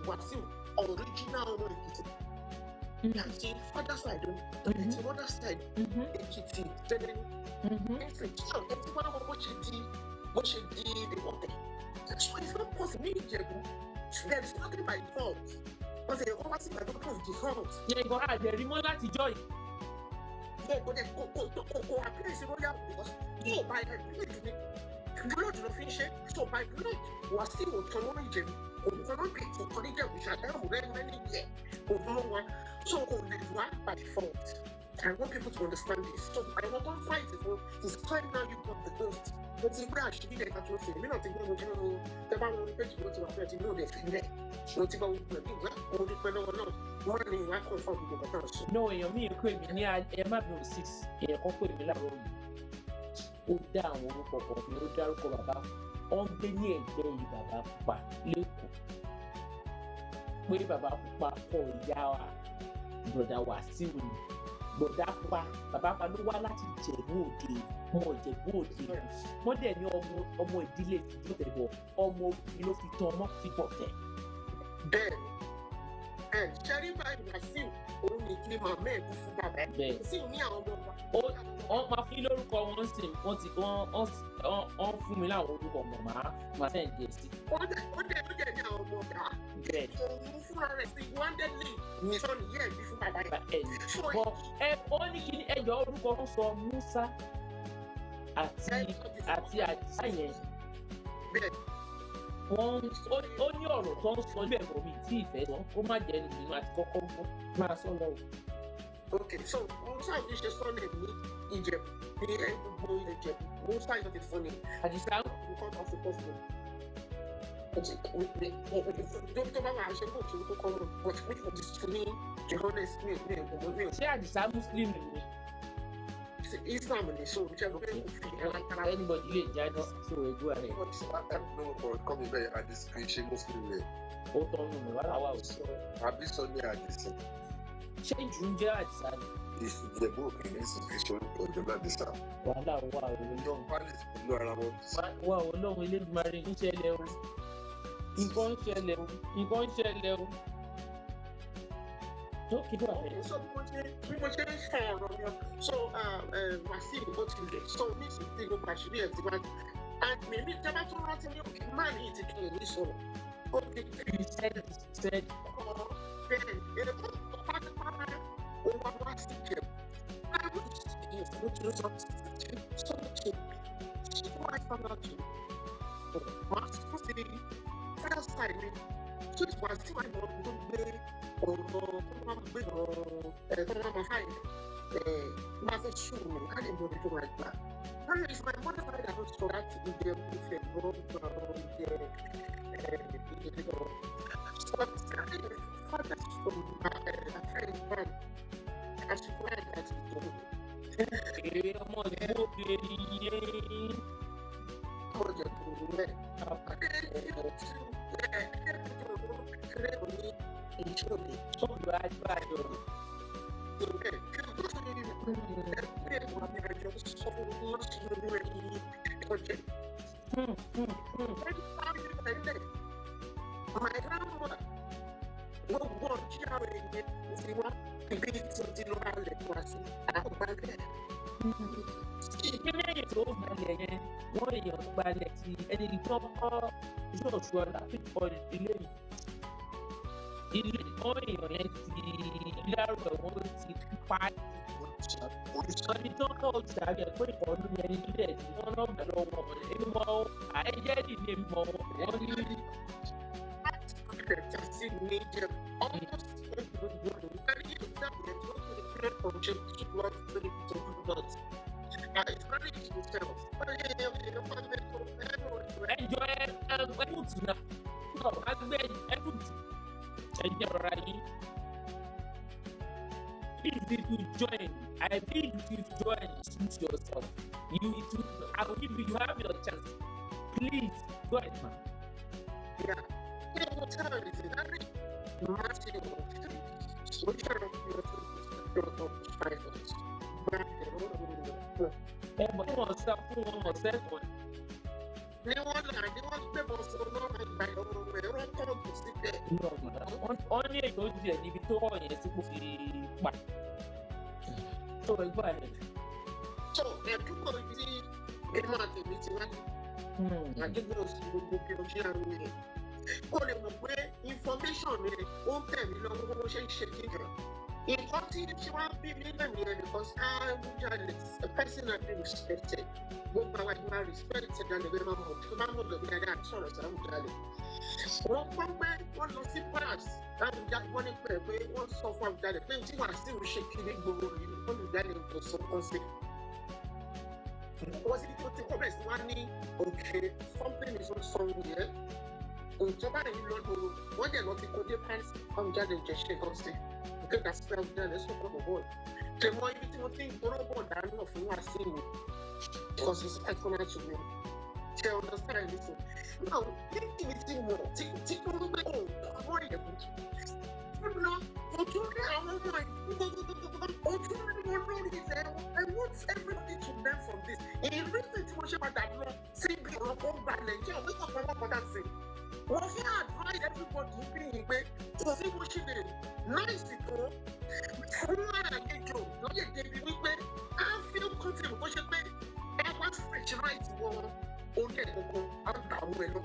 Wasiu, original one. Àti father side àti mother side Èkìtì tẹ́lẹ̀ ẹ̀sìn ṣọ́ ẹ̀sìn wọn bó ṣe di ìdìbọ̀tẹ̀ so it's not possible ní Ìjẹ̀bú there is nothing by default wọ́n ṣe wọ́n wá sí ìgbàgbọ́ of default. yẹ ìgbọ́n àjẹrí mọ́ láti jọ yìí. bẹ́ẹ̀ kò dẹ̀ kò àpẹẹrẹ sí royal because yóò bá ẹ̀ village ni village ló fi ń ṣe so by village Wasiu òtún lórí Ìjẹ̀bú òtún lórí òtún ní Ìjẹ̀bú ṣàdáhùn rẹ̀ mẹ́rin yẹ òtún wọn. So by default. I want people to understand this. So I don't fight it. It's time now you got the ghost. But it's where I should be there at your thing. Me not think you know the band on page go to a friend, you know they feel there. No think about what you want, or the fellow or not. One thing I call for people to answer. No, you mean you could be near a Magnum 6, a couple of Milano. Ó dá àwọn orúkọ kan ní ó dárúkọ bàbá wọn gbé ní ẹgbẹ́ yìí bàbá pupa lẹ́kọ̀ọ́ pé bàbá pupa kọ ìyá wa broda Wasiu ni broda pa bàbá pa ló wá láti Ìjẹ̀bú Òde ọmọ Ìjẹ̀bú Òde wọ́n dẹ̀ ní ọmọ ìdílé fìdí tẹ̀bọ̀ ọmọ obìnrin ló fi tán ọmọ fi pọ̀ tẹ̀. bẹ́ẹ̀ ṣẹ́rí báyìí Wasiu òun ní kí màmá ẹ̀ kú fún bàbá ẹ̀ Wasiu ní àwọn ọmọ wa. wọ́n máa fi lórúkọ wọn sí wọ́n fún mi láwọn orúkọ màá sẹ́ǹdì ẹ̀ sí. ó dẹ̀ ní àwọn ọmọ ọ̀gá òun fúnra rẹ̀ sí wọ́ndẹ̀lì ní sọ́ọ̀nì yẹ́ ẹ̀bí fún bàbá ẹ̀. ó ní kí ẹjọ́ orúkọ wọn sọ Musa àti Àdìsá yẹn. ó ní ọ̀rọ̀ tó ń sọ níbẹ̀ bọ̀ mí tí ìfẹ́ sọ ó má jẹ́ nínú àti kọ́kọ́ máa sọ lọ́wọ́. Okay, so Musa yìí ṣe sọ́ọ̀nì ní Ìjẹ̀bú ní gbogbo Ìjẹ̀bú Musa yìí ti fún ni. Àdìsá nǹkan kan fi kọ́ fún mi. tó bá wà á ṣe kó òṣèlú tó kọ́ mọ̀ but me for this to me the honest me. ṣé Àdìsá Muslim ni? Islam ni so ṣe ló fẹ́ fi ẹ̀ka anybody lè jáde sí ojú rẹ̀. kọ́ mi bẹ́ẹ̀ Àdìsá kì í ṣe Muslim rẹ̀. ó tọ́ nù mí wàhálà wà ó. àbí sọ ní Àdìsá. ṣé ìjù ń jẹ́ Àdìsá ni? Ìjẹ̀bú Òde ní ìsìnkú orúkọ ìjọba Àdìsá. wàhálà wà Ọlọ́run. palace pẹ̀lú ara wọn. wà Ọlọ́run Elédùmarè ń ṣẹlẹ̀ o nǹkan ń ṣẹlẹ̀ o. tó kí ló àfẹ́. so bí mo ṣe ń sọ ọ̀rọ̀ yẹn so Wasiu ó ti lè so ní ìsìnkú gbogbo àṣírí ẹ̀ ti wá and maybe ìjọba tó rántí ní òkè máa ní ìtìkì ẹ̀ ní sọ̀rọ̀ ó ti you said bẹ́ẹ̀ èrè tó pátápátá ó wá sí Ìjẹ̀bú báwo ni ìṣèlú ìfowó tó sọ ṣe wá ìfọwọ́ jù wá sí first time ni tó ti wá sí wàá ìwọ̀n tó gbé ọ̀rọ̀ tó máa gbé ọ̀rọ̀ tó máa máa fàyè máa fẹ́ ṣù mí ká lè mọ ibi tó máa gbà. Báyọ̀ is my mother side àwọn sọ láti ìjẹ ìfẹ́ gbọ́ngbà oúnjẹ ìdílé lọ. So I'm starting father from my friend man as well as ìjọba. Ọmọ ìlú obìnrin yẹn. Ọmọ ìjọba rẹ̀. Kékeré òní ìṣòro. Ọ̀dọ̀ àgbàdo. My grandmother, gbogbo ọjọ́ àwọn ènìyàn ti wá ibi tí o ti lọ balẹ̀ wá sí àgbàlẹ̀. Ìpínlẹ̀ ètò ìgbàlẹ̀ yẹn, wọ́n èèyàn gbalẹ̀ tí ẹni tó kọ́ yóòṣù ọ̀la pípọ̀ ilé mi. Ilé wọ́n èèyàn yẹn ti lárò ẹ̀wọ̀n ti pa ọdún tó kọ́ oṣù àbí ẹ̀pẹ́ ìkọ́lù yẹn ní ilé ẹ̀dín wọn náà bẹ̀rẹ̀ ọmọ ẹni mọ àìjẹ́dì ní mọ wọn ní. Just medium, almost very established. From just love to it's very yourself. Enjoy ẹkùn tì náà náà wá gbé ẹkùn tì ẹ̀jẹ̀ rọra yìí. Please if you join, I think if you join, shoot yourself. I will give you have your chance. Please go ahead, man. Yeah. Very massive social but wọ́n sá fún wọn mọ̀ sẹ́kọ̀ọ́. Ní wọ́n gbé bọ̀ sọ lọ́wọ́ ìgbà ìrọ̀rùn rẹ̀ wọ́n kọ́ ọ̀dùn síbẹ̀. Wọ́n ní èyí ó di ẹ̀ níbi tó wọ̀ yẹn tí kò fi pa. So ẹgbẹ́ ẹ̀. So ẹ̀dúgbò tí èèmọ̀ àtẹ̀mí ti wá ní. Àdúgbò sí gbogbo kí o ṣe àrùn yẹn. Kó lè mọ̀ pé information rẹ̀ ó ń tẹ̀mí lọ́wọ́ bó ṣe ń ṣe kíkà. Nǹkan tí ṣe wá bí mi náà nìyẹn because Awujale a person I been respected. Gbogbo àwọn ìgbà respected and ẹgbẹ́ máa mọ̀ tó bá mọ̀ lọ́bí dáadáa sọ̀rọ̀ sí Awujale. Wọ́n gbọ́ pé wọ́n lọ sí pass Awujale wọ́n ní pé wọ́n sọ fún Awujale pé tí Wasiu ṣe kiri gbogbo yìí Awujale kò sọ kọ́ sí. Wọ́n sì tó ti kọ́ bẹ̀rẹ̀ sí wá ní okay something is not song here. Ìjọba yìí lọ́dún wọ́n dẹ̀ lọ ti kó dé pass Awujale jẹ́ ṣe kọ́ sí. Because that's where Awujale so called the boy. The more you think about that, no, for Wasiu because it's excellent to me. Do you understand this? Now, anything more, take on the own, avoid it. I want everybody to learn from this. In recent worship at that law, see me on home balance. You know what I'm saying? Wọ́n fi advise everybody being pé kò sí bó ṣe lè náìsì tó fún àlejò lóye débi wípé á feel comfortable bó ṣe pé ẹ wá fresh right wọn orí ẹ̀ gbogbo á gbà wọ́n ẹ̀ lọ.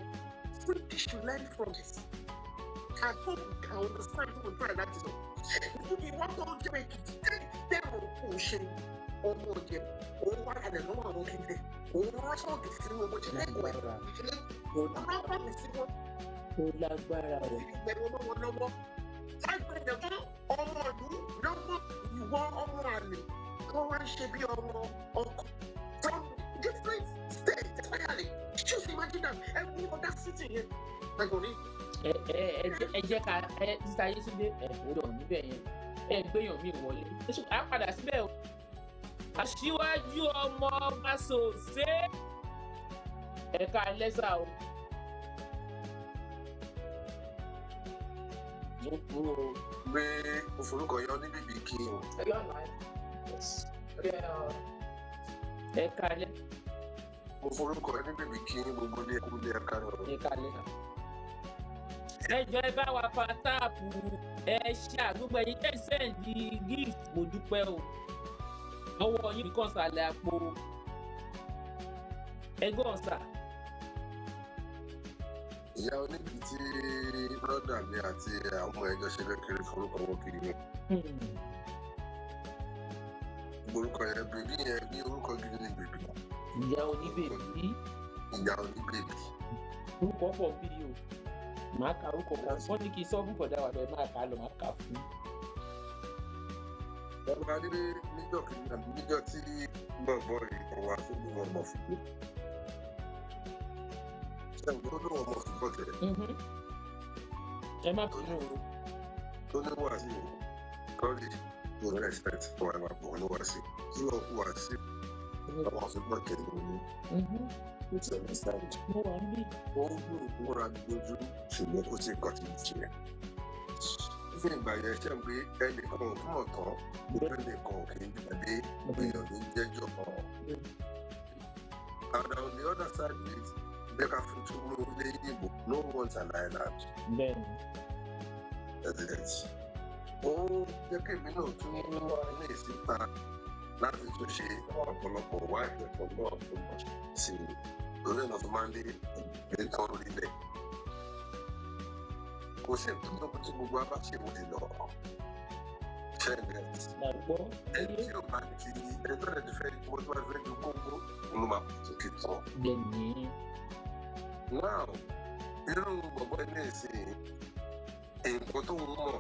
We should learn from this. I hope we can understand what we're trying to do. Níbi wọ́n tó jẹ́ èkìtì tẹ́lẹ̀ kò ṣe ọmọ ọ̀jẹ̀ òun wà lálẹ́ lọ́wọ́ àwọn kíndẹ̀ òun wá sọ̀dù fún ọmọ ìṣẹ̀lẹ̀ ìgbà ìdílé òun wá pàmì sí wọn. Ó lágbára o. Ìgbẹ̀rù ọmọ lọ́wọ́. Lágbẹ̀dẹ̀ fún ọmọ ìlú lọ́wọ́ ìwọ ọmọ àlè wọ́n wá ń ṣe bí ọmọ ọkọ̀ from different states entirely. Just imagine that every other city here. Ẹ jẹ́ ká títa yé sílé ẹ̀kọ́ níbẹ̀ yẹn gbéyàn mi wọlé. Á padà síbẹ̀ o. Aṣíwájú ọmọ ọba sòsé ẹ̀ka lẹ́sà o. Gbé òfurufú yọ ní bíbí kí o. Ẹ̀ka lẹ́. Òfurufú yọ ní bíbí kí gbogbo ilé ẹ̀kú ilé ẹ̀ka rẹ̀. Ẹ̀ka lẹ́sà. Ẹjọ́ ẹ bá wa fa táàpù ẹ ṣe àgbégbé yín ẹ sẹ́ǹdì gift mo dúpẹ́ o. Ọwọ́ yín nìkan sàlẹ̀ àpò ẹgbẹ́ ọ̀sà. Ìyá oníbi tí brọ́dà mi àti àwọn ẹjọ́ ṣe kékeré forúkọ wọn kiri ni. Orúkọ yẹn bèbí yẹn bí orúkọ gidi ni bèbí. Ìyá oníbèbí. Ìyá oníbèbí. Orúkọ pọ̀ bí o. Màá ka orúkọ kan wọ́n ní kí n sọ fún bọ̀dá wa bẹ́ẹ̀ máa kà á lọ máa kà á fún. ọba adé níjọ́ kìíní àbí níjọ́ tí gbọ̀ngbọ̀n ìtàn wá fún mi ọmọ fìgbó ṣẹ́gun tó lóun ọmọ fìgbó tẹ̀lé ẹ má bínú o. tó ní Wasiu lórí no respect fún àwọn àbọ̀ ní Wasiu tí wọ́n kú Wasiu ọmọ fìgbó tẹ̀lé ní ìṣẹ̀lẹ̀ sáré mo wà ń bí. ó ń gbé òkúra gbójú ṣùgbọ́n kó sì kọ́ ti jì rẹ̀ fún ìgbà yẹn ṣe ń gbé ẹnìkan ò fún ọ̀tọ̀ ẹnìkan ò kì í gbàgbé èèyàn ló ń jẹ́jọ́ kan. And on the other side of it, Beka Futumu Igbo, no one's an island. Bẹ́ẹ̀ni. President. Ó jẹ́ kí èmi náà tún wá ní ìsìnta láti tún ṣe ọ̀pọ̀lọpọ̀ wá ìpẹ̀pọ̀ náà tó mọ̀ sí i. Lórí ọ̀nà tó máa ń lé ìgbé tán lórílẹ̀. Kò sí ìpínlẹ̀ tó tí gbogbo abá ṣe ìwòdì lọ. Ṣẹ́ẹ̀lẹ̀. Ẹni tí ò bá ti ẹni tó lè fẹ́ ìwọ́n tó bá fẹ́ ju kóńgó ló máa pọ̀ tó kí tán. Bẹ́ẹ̀ni. Now, irú bọ̀bọ̀ ilé ìsìn nǹkan tó ń mọ̀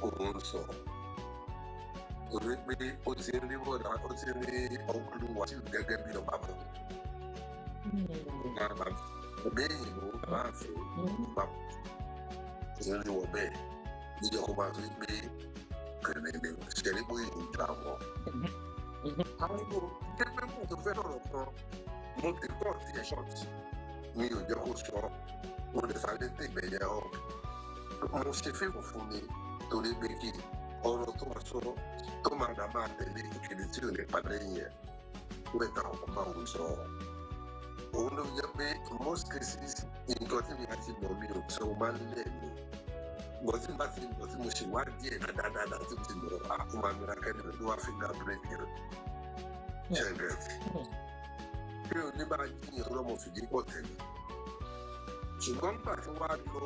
òun sọ. Torí pé ó ti ń rí bọ́dà, ó ti ń rí ọkùnrin Wasiu gẹ́gẹ́ bí ọba bọ̀. Bẹ́ẹ̀ ìlú máa fi bá ìrírí wọ̀ bẹ́ẹ̀ níjọ́ kó máa fi gbé kẹ̀lẹ́lẹ́ ṣẹlẹ̀ pé ìjọ àwọn. Àwọn ìlú gẹ́gẹ́ bí mo tó fẹ́ lọ́rọ̀ kan, mo ti kọ́ ti ẹ̀ ṣọ́ọ̀tì. Mi ò jẹ́ kó sọ, mo lè sáré tègbẹ̀ yẹ ọ́. Mo ṣe fíìmù fún mi torí pé kí ọ̀rọ̀ tó máa sọ tó máa dà máa tẹ̀lé ìkíni tí ò ní padà yẹn mẹ́ta ọkọ̀ máa wò sọ. Òun ló jẹ́ pé in most cases nǹkan tí mi àti mọ̀ mi ò sọ máa ń lẹ̀ mí. Bọ̀ tí bá ti bọ̀ tí mo ṣe wá díẹ̀ dáadáa tí mo ti mọ̀ àkómọ mi ra kẹ́ni ló wá finger break yẹn. Ṣẹ̀gẹ̀. Pé o ní bá jiyàn lọ́mọ fìdí pọ̀ tẹ̀lé. Ṣùgbọ́n nígbà tí wàá lọ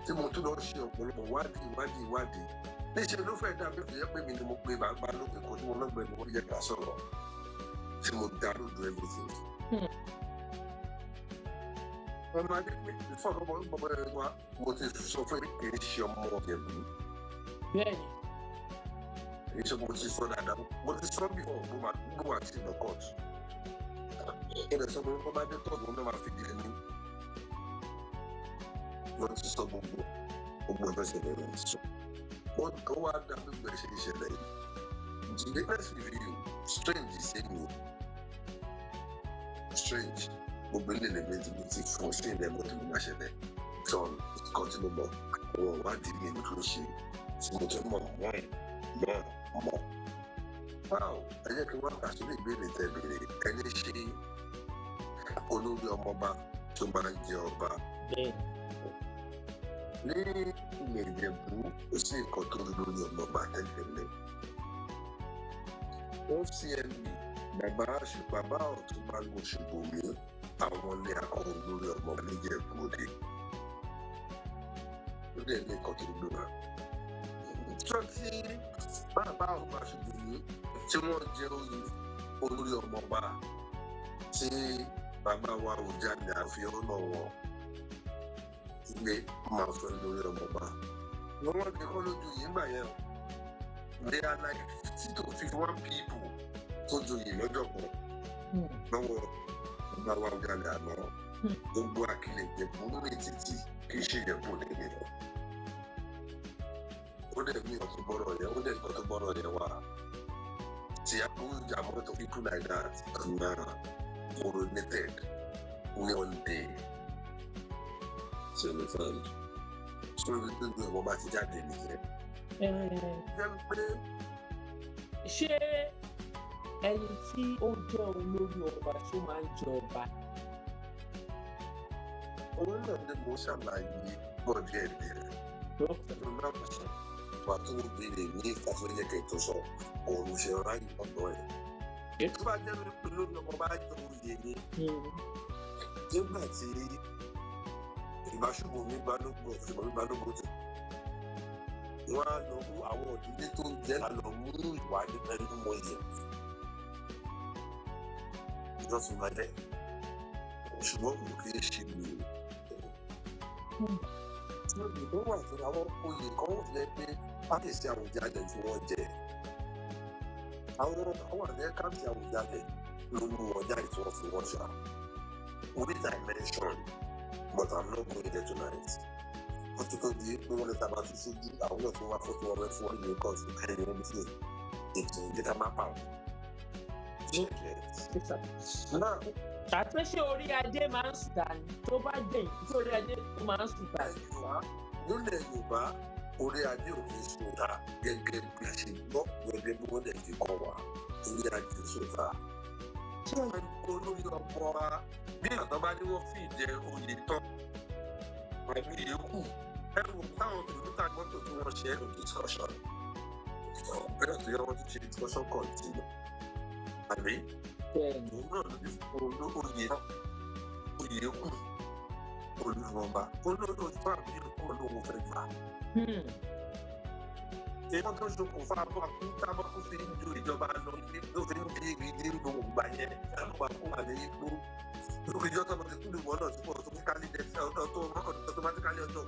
tí mo tún lọ ṣe ọ̀pọ̀lọpọ̀ wádìí. Níṣẹ́ ló fẹ́ dàbí ìyẹn pé mi ni mo pe bàbá lókè kan tí mo lọ́gbẹ̀ẹ́ ni wọ́n yẹ ká sọ̀rọ̀ tí mo download everything. Ọmọ adé pé ìfọ̀rọ̀mọ́ bọ̀bọ̀ ẹ̀ wá mo ti sọ fún kì í ṣe ọmọ ọ̀gẹ̀dù. Bẹ́ẹ̀ni. Kì í ṣe mo ti sọ dáadáa. Mo ti sọ bí ọ̀ mo máa gbọ́ wá sí ìlọ kóòtù. Ilẹ̀ sọ pé wọ́n bá dé tọ́ọ̀bù náà máa fi di ẹni. Wọ́n ti sọ gbogbo ẹgbẹ́sẹ̀ lẹ́yìn sọ. Ó wá dá gbogbo ẹ̀ṣẹ̀ ìṣẹ̀lẹ̀ yìí. The latest review strange ṣe mi. Strange. Gbogbo ilé ìlẹ̀gbẹ́ tí mo ti fún sí ilẹ̀ mọ́tò ló máa ṣẹlẹ̀. Tọ́n kan tí mo mọ̀ àwọn ìwádìí mi ló ṣe tí mo tún mọ̀ mọ́. Báwo ẹ jẹ́ kí wọ́n kà sórí ìbéèrè tẹ̀ béèrè ẹni ṣe olórí ọmọọba tó máa ń jẹ ọba. Ní ilẹ̀ Ìjẹ̀bú ó sì nǹkan tó lórí ọmọọba tẹ́lẹ̀. OCMB bàbá ọ̀tún bá gbọ́ ṣùgbọ́n mi àwọn ilé akọ̀wé lórí ọmọọba níjẹ̀bú òde. Ó dẹ̀ ní nǹkan tó gbé wa. Ìjọ tí bàbá ọba ṣùgbọ́n mi tí wọ́n jẹ́ oyè olórí ọmọọba tí bàbá wa Awujale àfihàn náà wọ̀ ilé máa fẹ́ lórí ọmọọba. Wọ́n ti kọ́ lójú yìí gbà yẹn. They are like 50 to 51 people tó joyè lọ́jọ́ kan lọ́wọ́ bàbá wa Awujale àná. Gbogbo àkìlẹ̀ Ìjẹ̀bú ní títì kì í ṣe Ìjẹ̀bú nìyẹn. Ó dẹ̀ ní ọ̀tún bọ́rọ̀ yẹn wá. Tí a kó ìjà mọ́tò people like that are coronated one day. So we found. So we don't know what ti jáde nìyẹn. Ṣé ẹni tí ó jẹ́ olórí ọba tó máa ń jẹ ọba? Òun náà ni mo ṣàlàyé pọ̀ díẹ̀ díẹ̀. Dókítà náà sọ wà tó ń béèrè ní ìfàsóyẹ̀kẹ̀ tó sọ òun ṣe ráyè ọ̀dọ́ ẹ̀. Tó bá jẹ́ pé lórí ọmọ bá jẹ oyè ni. Nígbà tí ìbáṣubú mi balógun tó wọ́n á lọ mú àwọn òdílé tó ń jẹ́ lọ mú ìwà nínú mọ́ yẹn. Ìjọsìn máa jẹ́ ṣùgbọ́n kò kí ń ṣe mi. Tí ó wà fún àwọn oyè kan wọ́n lẹ́ pé pàkíyèsí Awujale tí wọ́n jẹ àwọn àdé káàdì Awujale ló mú wọn jáde tí wọ́n fi wọ́n ṣá. Which I mentioned, but I'm not going there tonight. Wọ́n ti tó di pé wọ́n lè tàbá tún ṣojú àwọn náà tó wá fọ́tò wọn fún wọn ní kóòtù ẹ̀yìn ẹni tí ètò ìdíkà máa pa wọn. Àtúnṣe orí adé máa ń sùn dání tó bá gbẹ̀yìn tí orí adé tó máa ń sùn dání. Nílẹ̀ Yorùbá orí adé ò ní sùnta gẹ́gẹ́ bí a ṣe gbọ́ gẹ́gẹ́ bí wọ́n lè fi kọ́ wa orí adé sùnta. Tí wọ́n ń kó lórí ọmọ wa bí àtọ́ bá ní wọ́n fi ìjẹ oyè tán pẹ̀lú ìyókù ẹrù táwọn tòlúta gbọ́tò tí wọ́n ṣe ẹrù discussion. Bẹ́ẹ̀ tó yẹ wọ́n ti ṣe discussion continue. Àbí? Òun náà ló ní fún olóyè náà oyè kù olùrànba olóòtú tó àbí ìkú olówó fẹ́ gbà. Èèyàn tó ṣokùnfà abọ́kú tábọ́kú fi ń ju ìjọba lọ ilé ló fi ń bí ibi ní gbogbo ìgbà yẹn àlùbà fún wà ní igbó. Lórí ìjọ tó ti kúlù wọ́n náà tí wọ́n tó fi kálí dẹ́sẹ̀ ọ̀dọ́ tó mọ́kànlá tó máa ti kálí ọjọ́.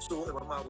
So ẹ̀ máa